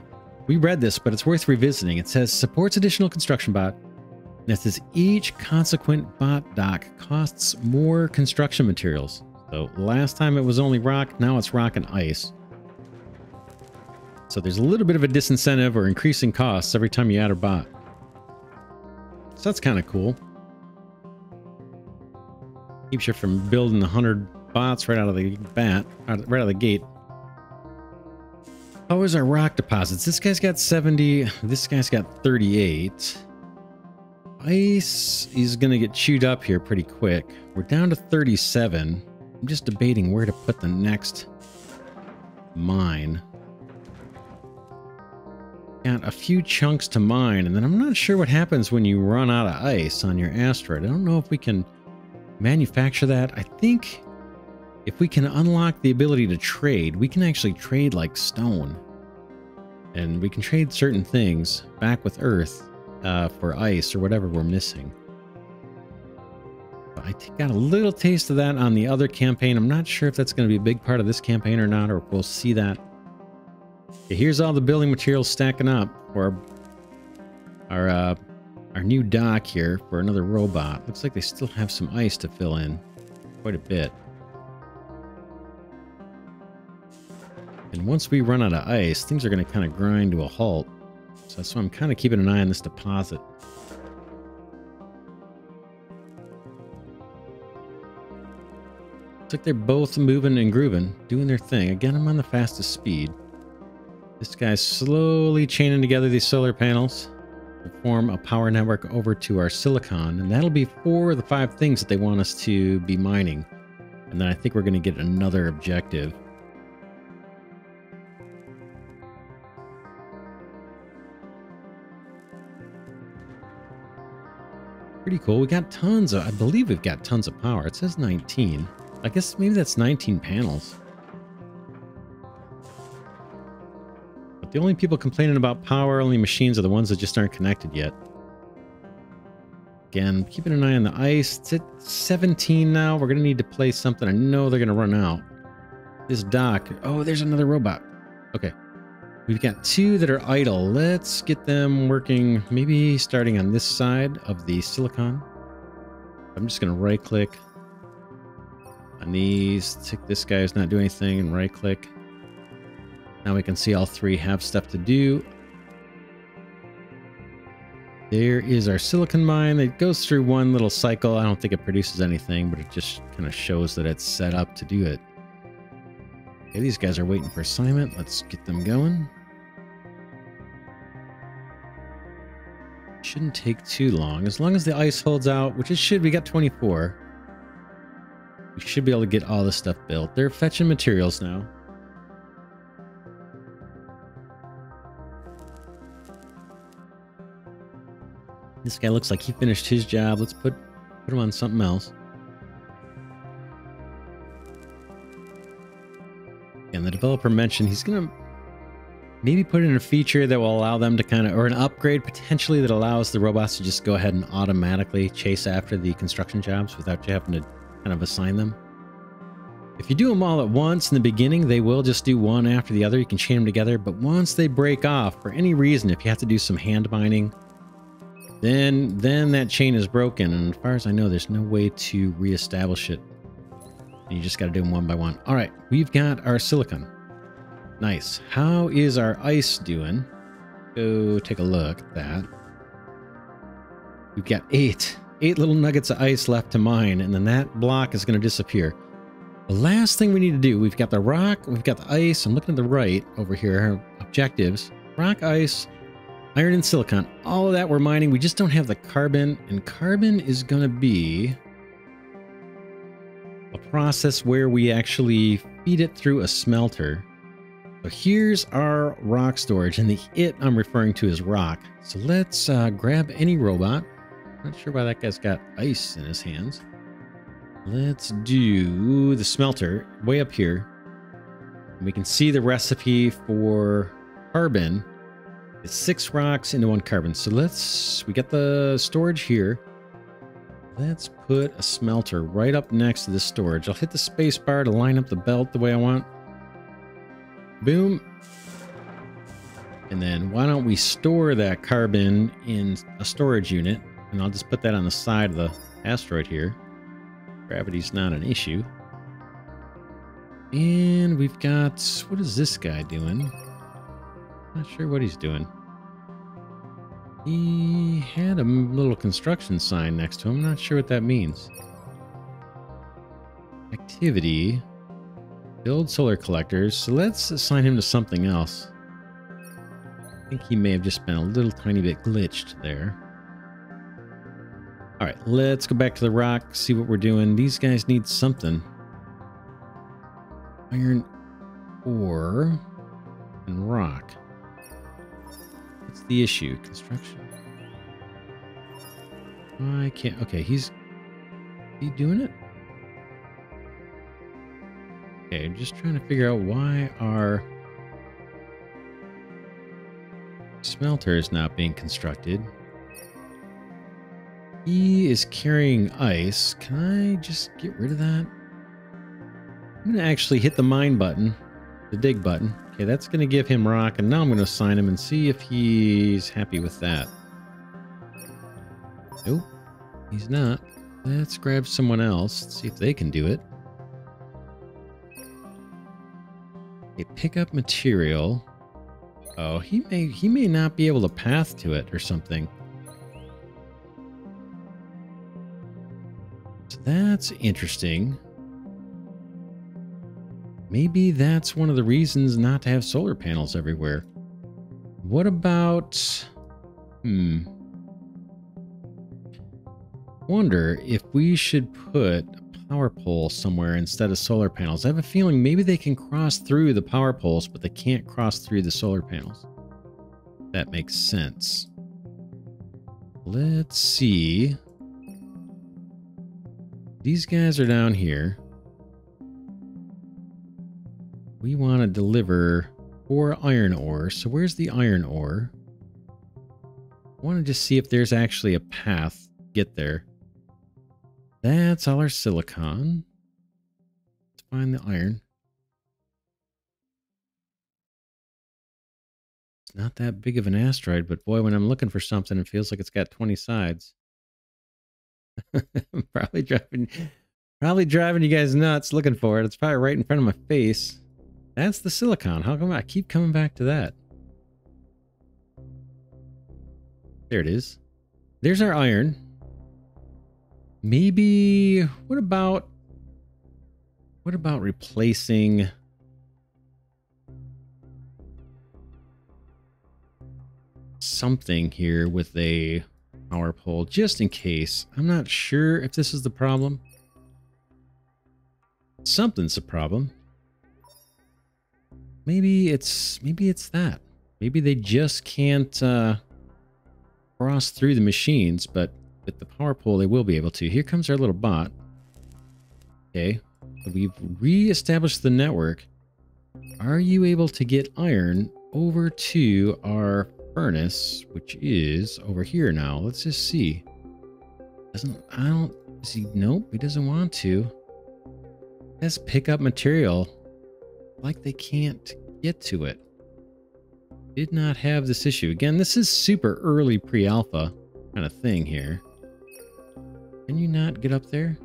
we read this, but it's worth revisiting. It says supports additional construction bot. And it says each consequent bot dock costs more construction materials. So last time it was only rock, now it's rock and ice. So there's a little bit of a disincentive or increasing costs every time you add a bot. So that's kind of cool. Keeps you from building 100 bots right out of the bat, right out of the gate. How is our rock deposits? This guy's got 70. This guy's got 38. Ice is going to get chewed up here pretty quick. We're down to 37. I'm just debating where to put the next mine. Got a few chunks to mine, and then I'm not sure what happens when you run out of ice on your asteroid. I don't know if we can manufacture that. I think if we can unlock the ability to trade, we can actually trade like stone. And we can trade certain things back with Earth for ice or whatever we're missing. But I got a little taste of that on the other campaign. I'm not sure if that's going to be a big part of this campaign or not, or we'll see that. Okay, here's all the building materials stacking up for our new dock here for another robot. Looks like they still have some ice to fill in. Quite a bit. And once we run out of ice, things are going to kind of grind to a halt. So that's why I'm kind of keeping an eye on this deposit. Looks like they're both moving and grooving, doing their thing. Again, I'm on the fastest speed. This guy's slowly chaining together these solar panels to form a power network over to our silicon. And that'll be 4 of the 5 things that they want us to be mining. And then I think we're going to get another objective. Pretty cool. We got tons of, I believe we've got tons of power. It says 19. I guess maybe that's 19 panels. But the only people complaining about power only machines are the ones that just aren't connected yet. Again, keeping an eye on the ice. It's at 17 now. We're going to need to play something. I know they're going to run out. This dock. Oh, there's another robot. Okay. We've got 2 that are idle. Let's get them working, maybe starting on this side of the silicon. I'm just going to right click on these. This guy's not doing anything, and right click. Now we can see all 3 have stuff to do. There is our silicon mine. It goes through one little cycle. I don't think it produces anything, but it just kind of shows that it's set up to do it. Okay, these guys are waiting for assignment. Let's get them going. Shouldn't take too long. As long as the ice holds out, which it should. We got 24. should be able to get all this stuff built. They're fetching materials now. This guy looks like he finished his job. Let's put him on something else. And the developer mentioned he's going to maybe put in a feature that will allow them to kind of, or an upgrade potentially that allows the robots to just go ahead and automatically chase after the construction jobs without you having to kind of assign them. If you do them all at once in the beginning, they will just do one after the other. You can chain them together. But once they break off for any reason, if you have to do some hand binding, then that chain is broken. And as far as I know, there's no way to reestablish it. You just got to do them one by one. All right, we've got our silicon. Nice. How is our ice doing? Go take a look at that. We've got eight little nuggets of ice left to mine, and then that block is going to disappear. The last thing we need to do, we've got the rock, we've got the ice. I'm looking at the right over here, our objectives. Rock, ice, iron, and silicon. All of that we're mining. We just don't have the carbon, and carbon is going to be a process where we actually feed it through a smelter. So here's our rock storage, and the it I'm referring to is rock. So let's grab any robot. Not sure why that guy's got ice in his hands. Let's do the smelter way up here. And we can see the recipe for carbon. It's 6 rocks into 1 carbon. So we got the storage here. Let's put a smelter right up next to this storage. I'll hit the space bar to line up the belt the way I want. Boom. And then why don't we store that carbon in a storage unit? And I'll just put that on the side of the asteroid here. Gravity's not an issue. And we've got, what is this guy doing? Not sure what he's doing. He had a little construction sign next to him. Not sure what that means. Activity. Build solar collectors. So let's assign him to something else. I think he may have just been a little tiny bit glitched there. All right, let's go back to the rock, see what we're doing. These guys need something. Iron ore and rock. What's the issue? Construction. I can't. Okay, is he doing it? Okay, I'm just trying to figure out why our smelter is not being constructed. He is carrying ice. Can I just get rid of that? I'm going to actually hit the mine button, the dig button. Okay, that's going to give him rock, and now I'm going to assign him and see if he's happy with that. Nope, he's not. Let's grab someone else, see if they can do it. Okay, pick up material. Oh, he may not be able to path to it or something. So that's interesting. Maybe that's one of the reasons not to have solar panels everywhere. What about... Wonder if we should put a power pole somewhere instead of solar panels. I have a feeling maybe they can cross through the power poles, but they can't cross through the solar panels. That makes sense. Let's see. These guys are down here. We want to deliver 4 iron ore. So where's the iron ore? I want to just see if there's actually a path to get there. That's all our silicon. Let's find the iron. It's not that big of an asteroid, but boy, when I'm looking for something, it feels like it's got 20 sides. I'm probably driving you guys nuts looking for it. It's probably right in front of my face. That's the silicon. How come I keep coming back to that? There it is. There's our iron. Maybe what about replacing something here with a power pole just in case? I'm not sure if this is the problem. Something's a problem. Maybe it's that. Maybe they just can't cross through the machines, but with the power pole they will be able to. Here comes our little bot. Okay, we've re-established the network. Are you able to get iron over to our furnace, which is over here now? Let's just see. Nope, he doesn't want to. Let's pick up material. Like they can't get to it. Did not have this issue. Again, this is super early pre-alpha kind of thing here. Can you not get up there?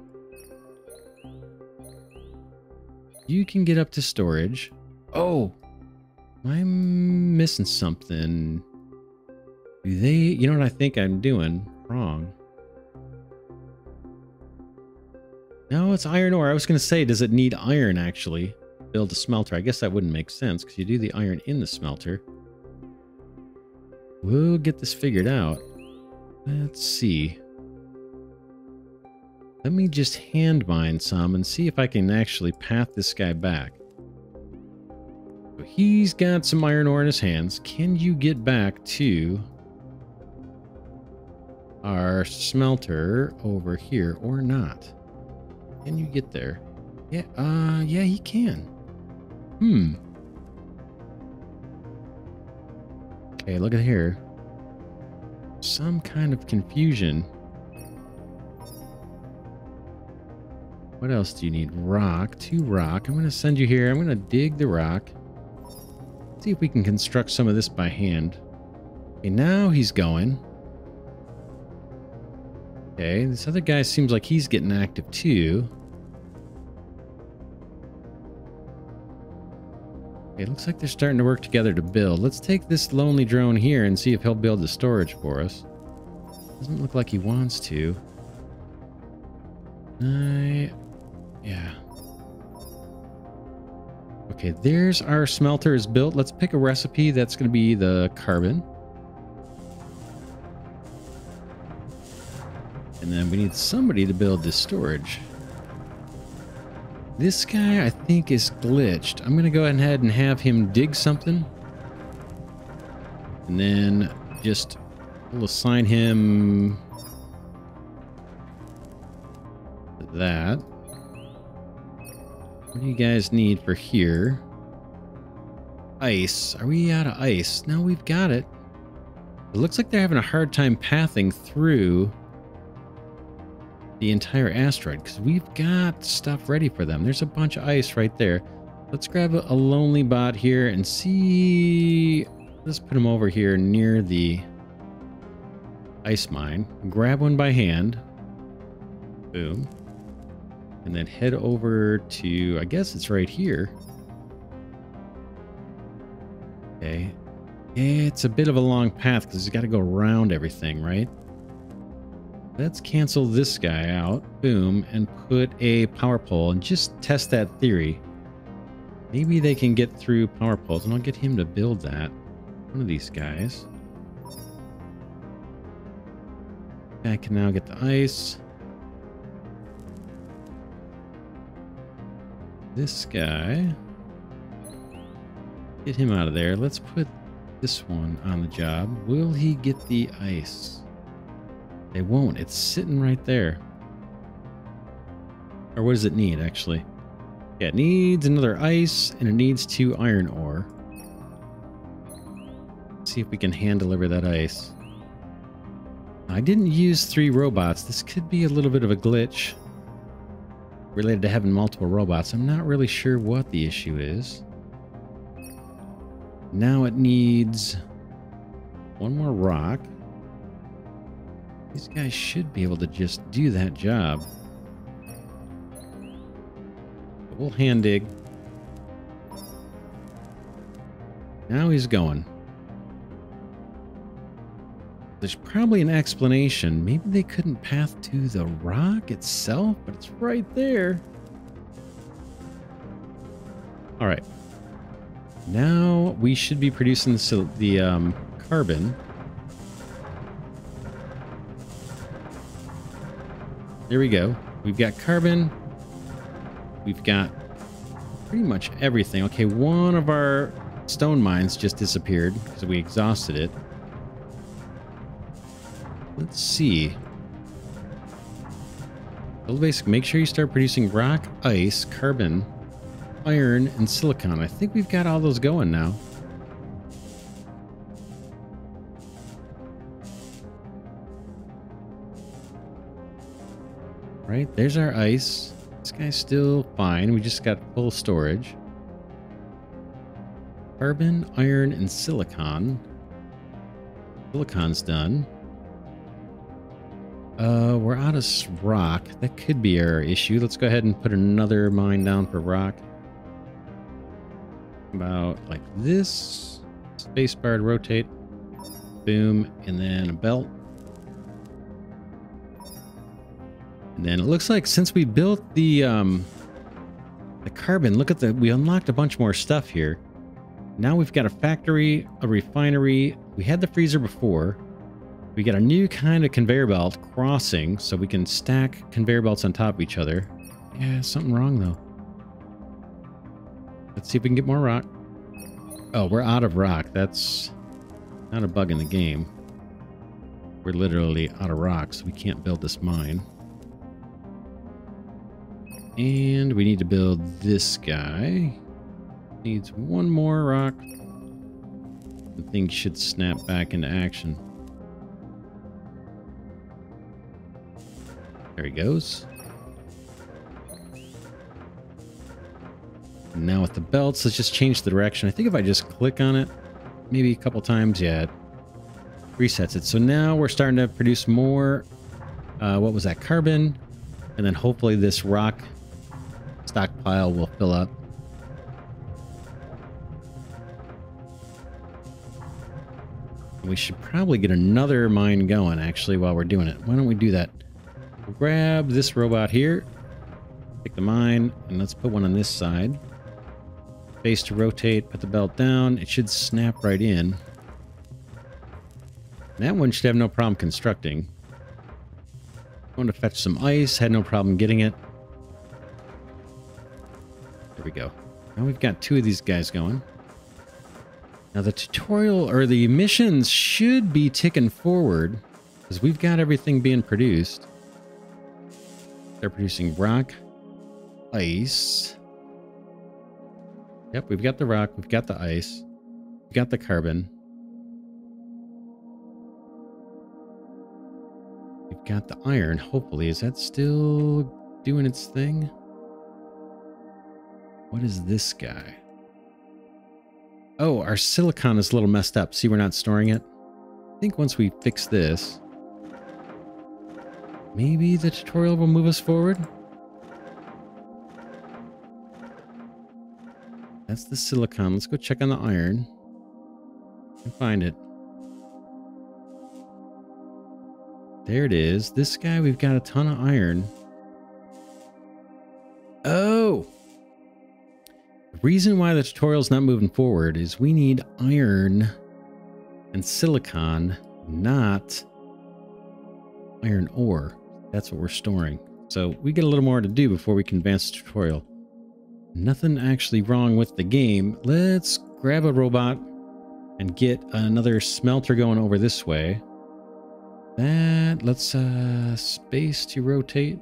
You can get up to storage. Oh, I'm missing something. You know what I think I'm doing wrong? No, it's iron ore. I was going to say, does it need iron actually? Build a smelter. I guess that wouldn't make sense because you do the iron in the smelter. We'll get this figured out. Let's see. Let me just hand mine some and see if I can actually path this guy back. So he's got some iron ore in his hands. Can you get back to our smelter over here or not? Can you get there? Yeah, yeah, he can. Okay, look at here. Some kind of confusion. What else do you need? Rock. 2 rock. I'm going to send you here. I'm going to dig the rock. See if we can construct some of this by hand. Okay, now he's going. Okay, this other guy seems like he's getting active too. Okay, looks like they're starting to work together to build. Let's take this lonely drone here and see if he'll build the storage for us. Doesn't look like he wants to. Yeah. Okay, there's our smelter is built. Let's pick a recipe. That's going to be the carbon. And then we need somebody to build this storage. This guy, I think, is glitched. I'm going to go ahead and have him dig something. And then just we'll assign him that. What do you guys need for here? Ice. Are we out of ice? No, we've got it. It looks like they're having a hard time pathing through the entire asteroid because we've got stuff ready for them. There's a bunch of ice right there. Let's grab a lonely bot here and see. Let's put him over here near the ice mine. Grab one by hand. Boom. And then head over to, I guess it's right here. Okay. It's a bit of a long path because he's got to go around everything, right? Let's cancel this guy out. Boom. And put a power pole and just test that theory. Maybe they can get through power poles, and I'll get him to build that. One of these guys. I can now get the ice. This guy. Get him out of there. Let's put this one on the job. Will he get the ice? They won't. It's sitting right there. Or what does it need, actually? Yeah, it needs another ice, and it needs 2 iron ore. Let's see if we can hand deliver that ice. I didn't use 3 robots. This could be a little bit of a glitch related to having multiple robots. I'm not really sure what the issue is. Now it needs 1 more rock. These guys should be able to just do that job. But we'll hand dig. Now he's going. There's probably an explanation. Maybe they couldn't path to the rock itself, but it's right there. All right. Now we should be producing the carbon. There we go. We've got carbon. we've got pretty much everything. Okay, one of our stone mines just disappeared because we exhausted it. Let's see. Build basic. Make sure you start producing rock, ice, carbon, iron, and silicon. I think we've got all those going now. Right, there's our ice. This guy's still fine. We just got full storage. Carbon, iron, and silicon. Silicon's done. We're out of rock. That could be our issue. Let's go ahead and put another mine down for rock. About like this. Spacebar to rotate. Boom. And then a belt. And then it looks like since we built the carbon, look at we unlocked a bunch more stuff here. Now we've got a factory, a refinery. We had the freezer before. We got a new kind of conveyor belt crossing, so we can stack conveyor belts on top of each other. Yeah, something wrong though. Let's see if we can get more rock. Oh, we're out of rock. That's not a bug in the game. We're literally out of rock, so we can't build this mine. And we need to build this guy. Needs one more rock. The thing should snap back into action. There he goes. And now with the belts, let's just change the direction. I think if I just click on it, maybe a couple times, yeah, it resets it. So now we're starting to produce more, what was that, carbon? And then hopefully this rock stockpile will fill up. We should probably get another mine going, actually, while we're doing it. Why don't we do that? We'll grab this robot here, take the mine, and let's put one on this side. Base to rotate, put the belt down. It should snap right in. That one should have no problem constructing. Going to fetch some ice, had no problem getting it. There we go. Now we've got two of these guys going. Now the tutorial, or the missions, should be ticking forward because we've got everything being produced. They're producing rock, ice. Yep, we've got the rock, we've got the ice, we've got the carbon. We've got the iron, hopefully. Is that still doing its thing? What is this guy? Oh, our silicon is a little messed up. See, we're not storing it. I think once we fix this, maybe the tutorial will move us forward. That's the silicon. Let's go check on the iron and find it. There it is. This guy, we've got a ton of iron. Oh! The reason why the tutorial's not moving forward is we need iron and silicon, not iron ore. That's what we're storing. So we get a little more to do before we can advance the tutorial. Nothing actually wrong with the game. Let's grab a robot and get another smelter going over this way. Let's space to rotate.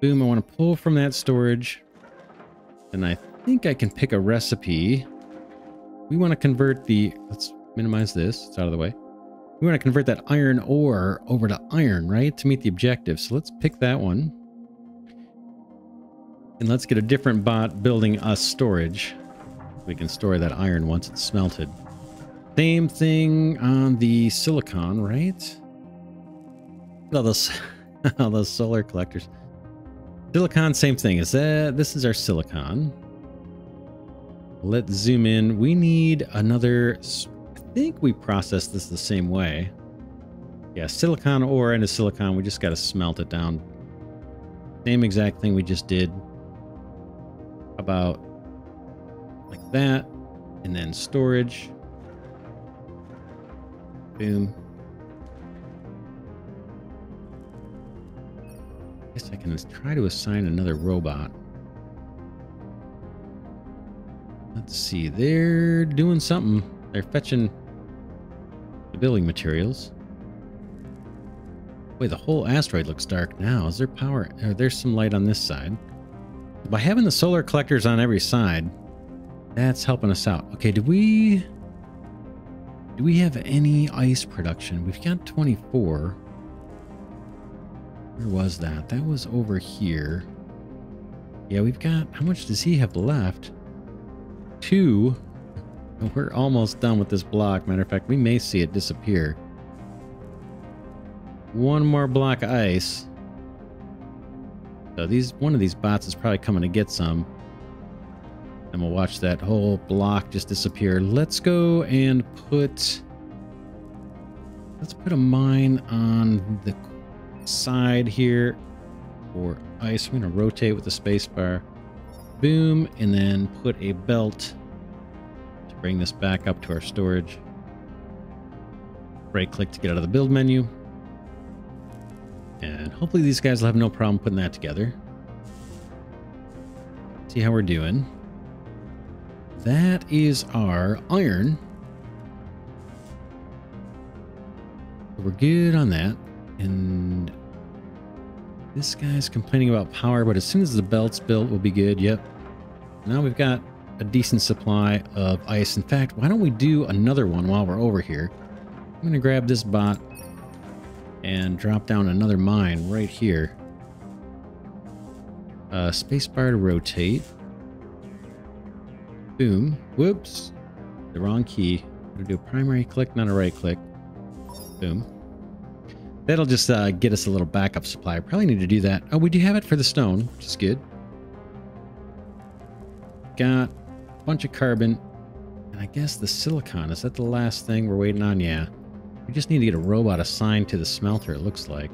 Boom, I want to pull from that storage. And I think I can pick a recipe. We want to convert let's minimize this. It's out of the way. We want to convert that iron ore over to iron, right? To meet the objective. So let's pick that one. And let's get a different bot building us storage. We can store that iron once it's smelted. Same thing on the silicon, right? All those, all those solar collectors. Silicon, same thing. This is our silicon. Let's zoom in. We need another. I think we process this the same way. Yeah, silicon ore into silicon. We just got to smelt it down. Same exact thing we just did. About like that, and then storage. Boom. I guess I can try to assign another robot. Let's see. They're doing something. They're fetching the building materials. Wait, the whole asteroid looks dark now. Is there power? There's some light on this side. By having the solar collectors on every side, that's helping us out. Okay, do we have any ice production? We've got 24. Where was that? That was over here. Yeah, we've got... How much does he have left? 2. We're almost done with this block. Matter of fact, we may see it disappear. 1 more block of ice. So one of these bots is probably coming to get some. And we'll watch that whole block just disappear. Let's go and put... Let's put a mine on the side here for ice. I'm going to rotate with the spacebar. Boom. And then put a belt to bring this back up to our storage. Right click to get out of the build menu. And hopefully these guys will have no problem putting that together. See how we're doing. That is our iron. We're good on that. And this guy's complaining about power, but as soon as the belt's built, we'll be good. Yep. Now we've got a decent supply of ice. In fact, why don't we do another one while we're over here? I'm going to grab this bot and drop down another mine right here. Spacebar to rotate. Boom. Whoops. The wrong key. I'm going to do a primary click, not a right click. Boom. That'll just get us a little backup supply. I probably need to do that. Oh, we do have it for the stone, which is good. Got a bunch of carbon. And I guess the silicon. Is that the last thing we're waiting on? Yeah. We just need to get a robot assigned to the smelter, it looks like.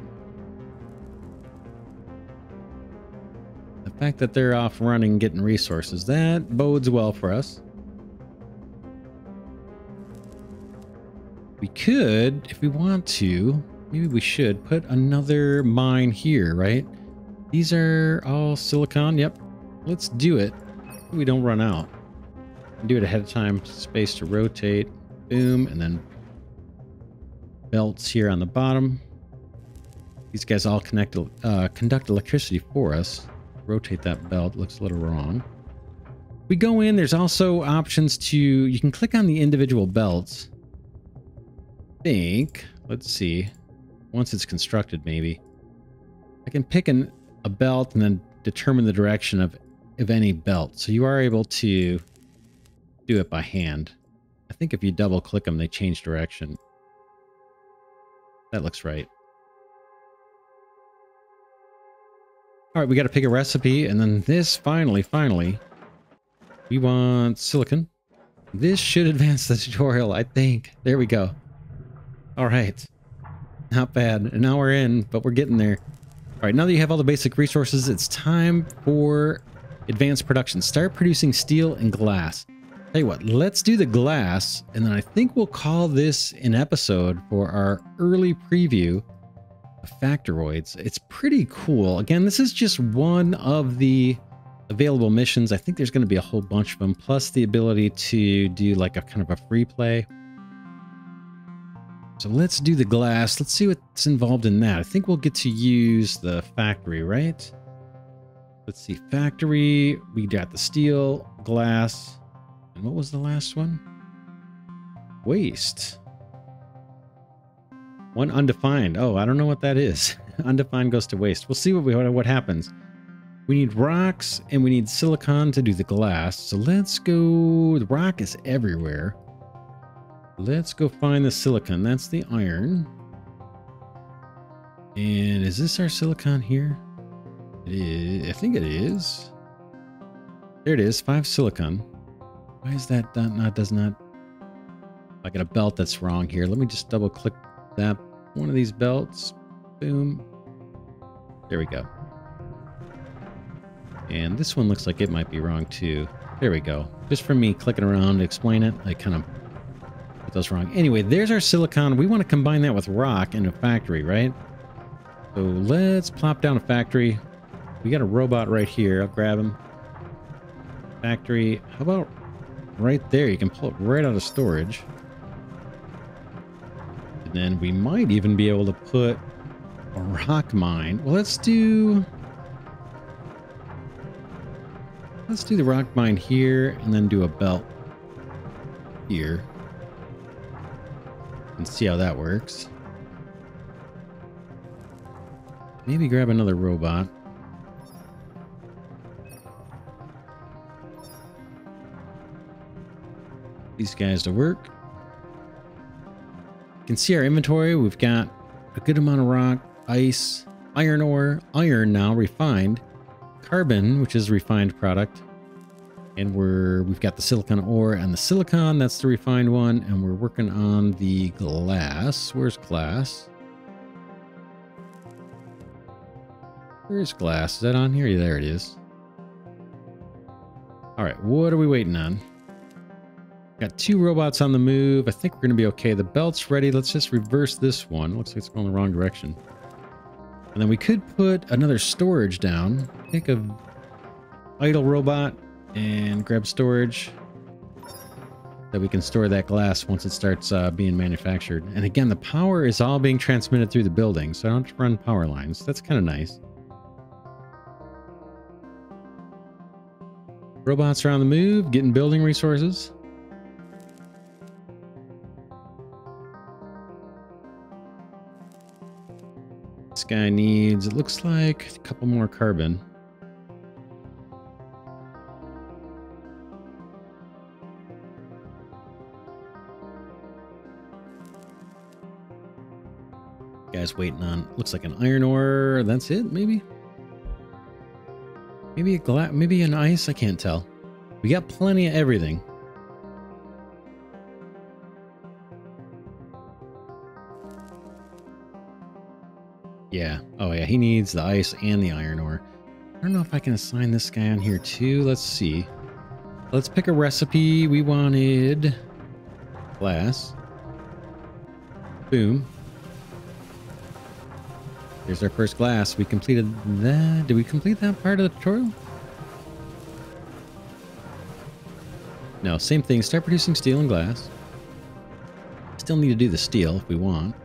The fact that they're off running, getting resources, that bodes well for us. We could, if we want to, maybe we should put another mine here, right? These are all silicon. Yep. Let's do it. We don't run out. Do it ahead of time. Space to rotate. Boom. And then belts here on the bottom. These guys all conduct electricity for us. Rotate that belt. Looks a little wrong. We go in. There's also options to... You can click on the individual belts. Let's see. Once it's constructed, maybe. I can pick a belt and then determine the direction of any belt. So you are able to do it by hand. I think if you double click them, they change direction. That looks right. All right, we got to pick a recipe, and then this finally, we want silicon. This should advance the tutorial, I think. There we go. All right. Not bad. And now we're in, but we're getting there. All right, now that you have all the basic resources, it's time for advanced production. Start producing steel and glass. Tell you what, let's do the glass, and then I think we'll call this an episode for our early preview of Facteroids. It's pretty cool. Again, this is just one of the available missions. I think there's going to be a whole bunch of them, plus the ability to do like a kind of a free play. So let's do the glass. Let's see what's involved in that. I think we'll get to use the factory, right? Let's see. Factory. We got the steel, glass. And what was the last one? Waste. One undefined. Oh, I don't know what that is. Undefined goes to waste. We'll see what happens. We need rocks and we need silicon to do the glass. So let's go. The rock is everywhere. Let's go find the silicon. That's the iron. And is this our silicon here? It is. I think it is. There it is. 5 silicon. Why is that does not... I got a belt that's wrong here. Let me just double click that. One of these belts. Boom. There we go. And this one looks like it might be wrong too. There we go. Just from me clicking around to explain it, I kind of put those wrong. Anyway, there's our silicon. We want to combine that with rock in a factory, right? So let's plop down a factory. We got a robot right here. I'll grab him. Factory. How about right there. You can pull it right out of storage. And then we might even be able to put a rock mine. Well, let's do the rock mine here and then do a belt here. And see how that works. Maybe grab another robot. These guys to work. You can see our inventory. We've got a good amount of rock, ice, iron ore, iron now refined, carbon, which is a refined product, and we've got the silicon ore and the silicon. That's the refined one, and we're working on the glass. Where's glass? Where's glass? Is that on here? There it is. All right, what are we waiting on? Got 2 robots on the move. I think we're going to be okay. The belt's ready. Let's just reverse this one. Looks like it's going the wrong direction. And then we could put another storage down. Take a idle robot and grab storage that we can store that glass once it starts being manufactured. And again, the power is all being transmitted through the building, so I don't have to run power lines. That's kind of nice. Robots are on the move, getting building resources. This guy needs, it looks like, a couple more carbon. Guy's waiting on, looks like an iron ore. That's it, maybe? Maybe a glass, maybe an ice, I can't tell. We got plenty of everything. Yeah. Oh, yeah. He needs the ice and the iron ore. I don't know if I can assign this guy on here too. Let's see. Let's pick a recipe. We wanted glass. Boom. There's our first glass. We completed that. Did we complete that part of the tutorial? No, same thing. Start producing steel and glass. Still need to do the steel if we want.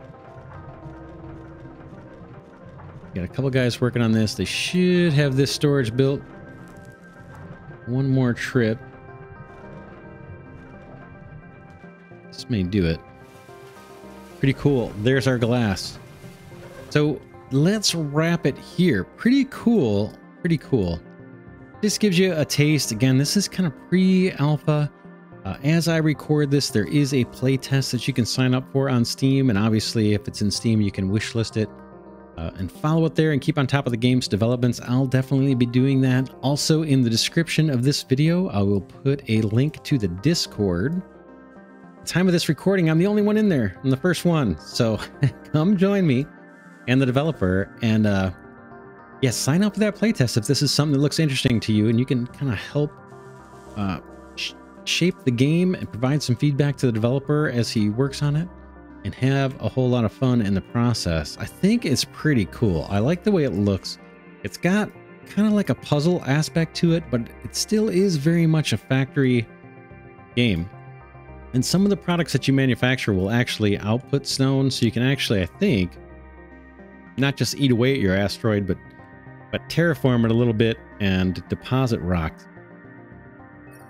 Got a couple guys working on this. They should have this storage built. One more trip. This may do it. Pretty cool. There's our glass. So let's wrap it here. Pretty cool. Pretty cool. This gives you a taste. Again, this is kind of pre-alpha. As I record this, there is a playtest that you can sign up for on Steam. And obviously, if it's in Steam, you can wishlist it. And follow it there and keep on top of the game's developments. I'll definitely be doing that. Also, in the description of this video, I will put a link to the Discord. At the time of this recording, I'm the only one in there. I'm the first one. So come join me and the developer. And yeah, sign up for that playtest if this is something that looks interesting to you. And you can kind of help shape the game and provide some feedback to the developer as he works on it. And have a whole lot of fun in the process. I think it's pretty cool. I like the way it looks. It's got kind of like a puzzle aspect to it, but it still is very much a factory game. And some of the products that you manufacture will actually output stone, so you can actually, I think, not just eat away at your asteroid, but terraform it a little bit and deposit rock.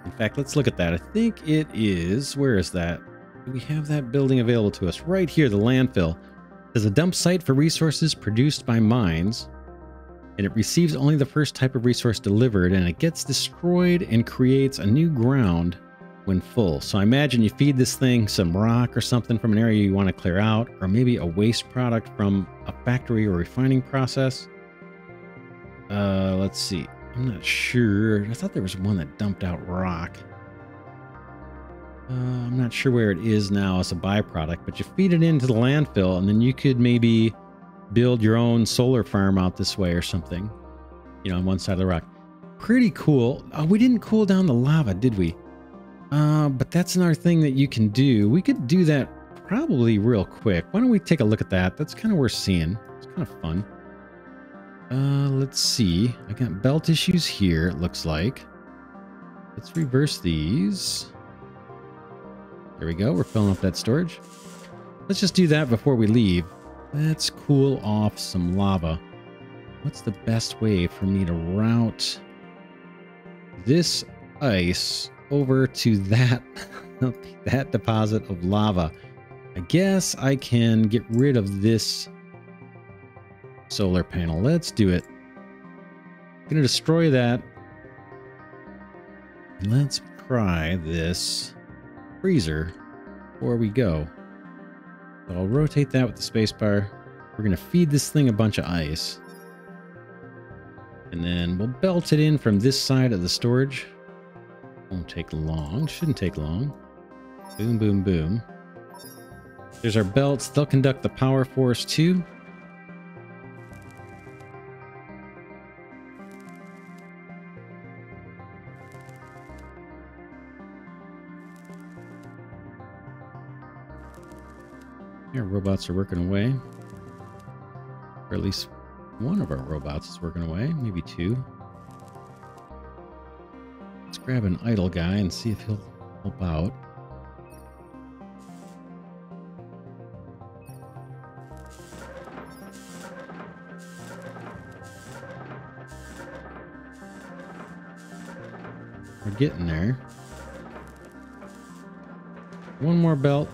In fact, let's look at that. I think it is, where is that? We have that building available to us right here, the landfill. There's a dump site for resources produced by mines, and it receives only the first type of resource delivered, and it gets destroyed and creates a new ground when full. So I imagine you feed this thing some rock or something from an area you want to clear out, or maybe a waste product from a factory or refining process. Let's see. I'm not sure. I thought there was one that dumped out rock. I'm not sure where it is now as a byproduct, but you feed it into the landfill, and then you could maybe build your own solar farm out this way or something, you know, on one side of the rock. Pretty cool. We didn't cool down the lava, did we? But that's another thing that you can do. We could do that probably real quick. Why don't we take a look at that? That's kind of worth seeing. It's kind of fun. Let's see. I got belt issues here, it looks like. Let's reverse these. There we go. We're filling up that storage. Let's just do that before we leave. Let's cool off some lava. What's the best way for me to route this ice over to that, that deposit of lava? I guess I can get rid of this solar panel. Let's do it. I'm going to destroy that. Let's pry this freezer before we go. So I'll rotate that with the spacebar. We're going to feed this thing a bunch of ice. And then we'll belt it in from this side of the storage. Won't take long. Shouldn't take long. Boom, boom, boom. There's our belts. They'll conduct the power force too. Our robots are working away. Or at least one of our robots is working away. Maybe two. Let's grab an idle guy and see if he'll help out. We're getting there. One more belt.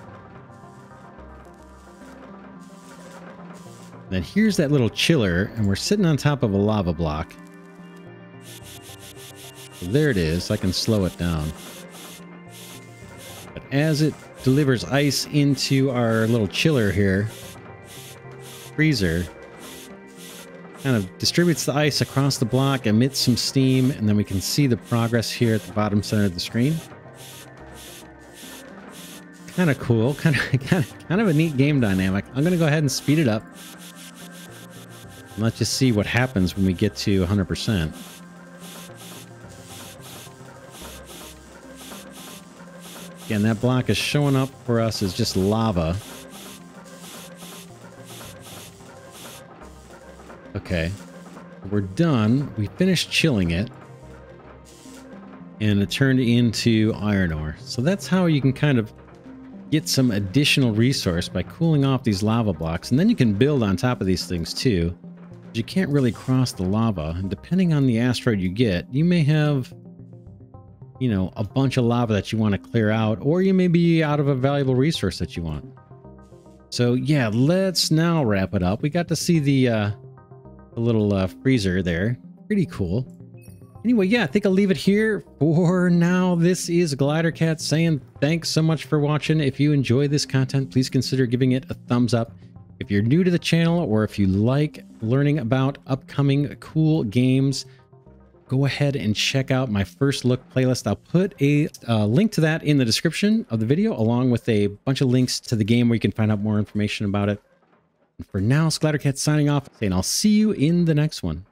Then here's that little chiller, and we're sitting on top of a lava block. So there it is. I can slow it down. But as it delivers ice into our little chiller here, freezer, kind of distributes the ice across the block, emits some steam, and then we can see the progress here at the bottom center of the screen. Kind of cool, kind of a neat game dynamic. I'm going to go ahead and speed it up. Let's just see what happens when we get to 100%. Again, that block is showing up for us as just lava. Okay, we're done. We finished chilling it. And it turned into iron ore. So that's how you can kind of get some additional resource by cooling off these lava blocks. And then you can build on top of these things too. You can't really cross the lava, and depending on the asteroid you get, you may have, you know, a bunch of lava that you want to clear out, or you may be out of a valuable resource that you want. So yeah, let's now wrap it up. We got to see the little freezer there. Pretty cool. Anyway, yeah, I think I'll leave it here for now. This is Glidercat saying thanks so much for watching. If you enjoy this content, please consider giving it a thumbs up. If you're new to the channel, or if you like learning about upcoming cool games, go ahead and check out my first look playlist. I'll put a link to that in the description of the video, along with a bunch of links to the game where you can find out more information about it. And for now, it's Glidercat signing off, saying I'll see you in the next one.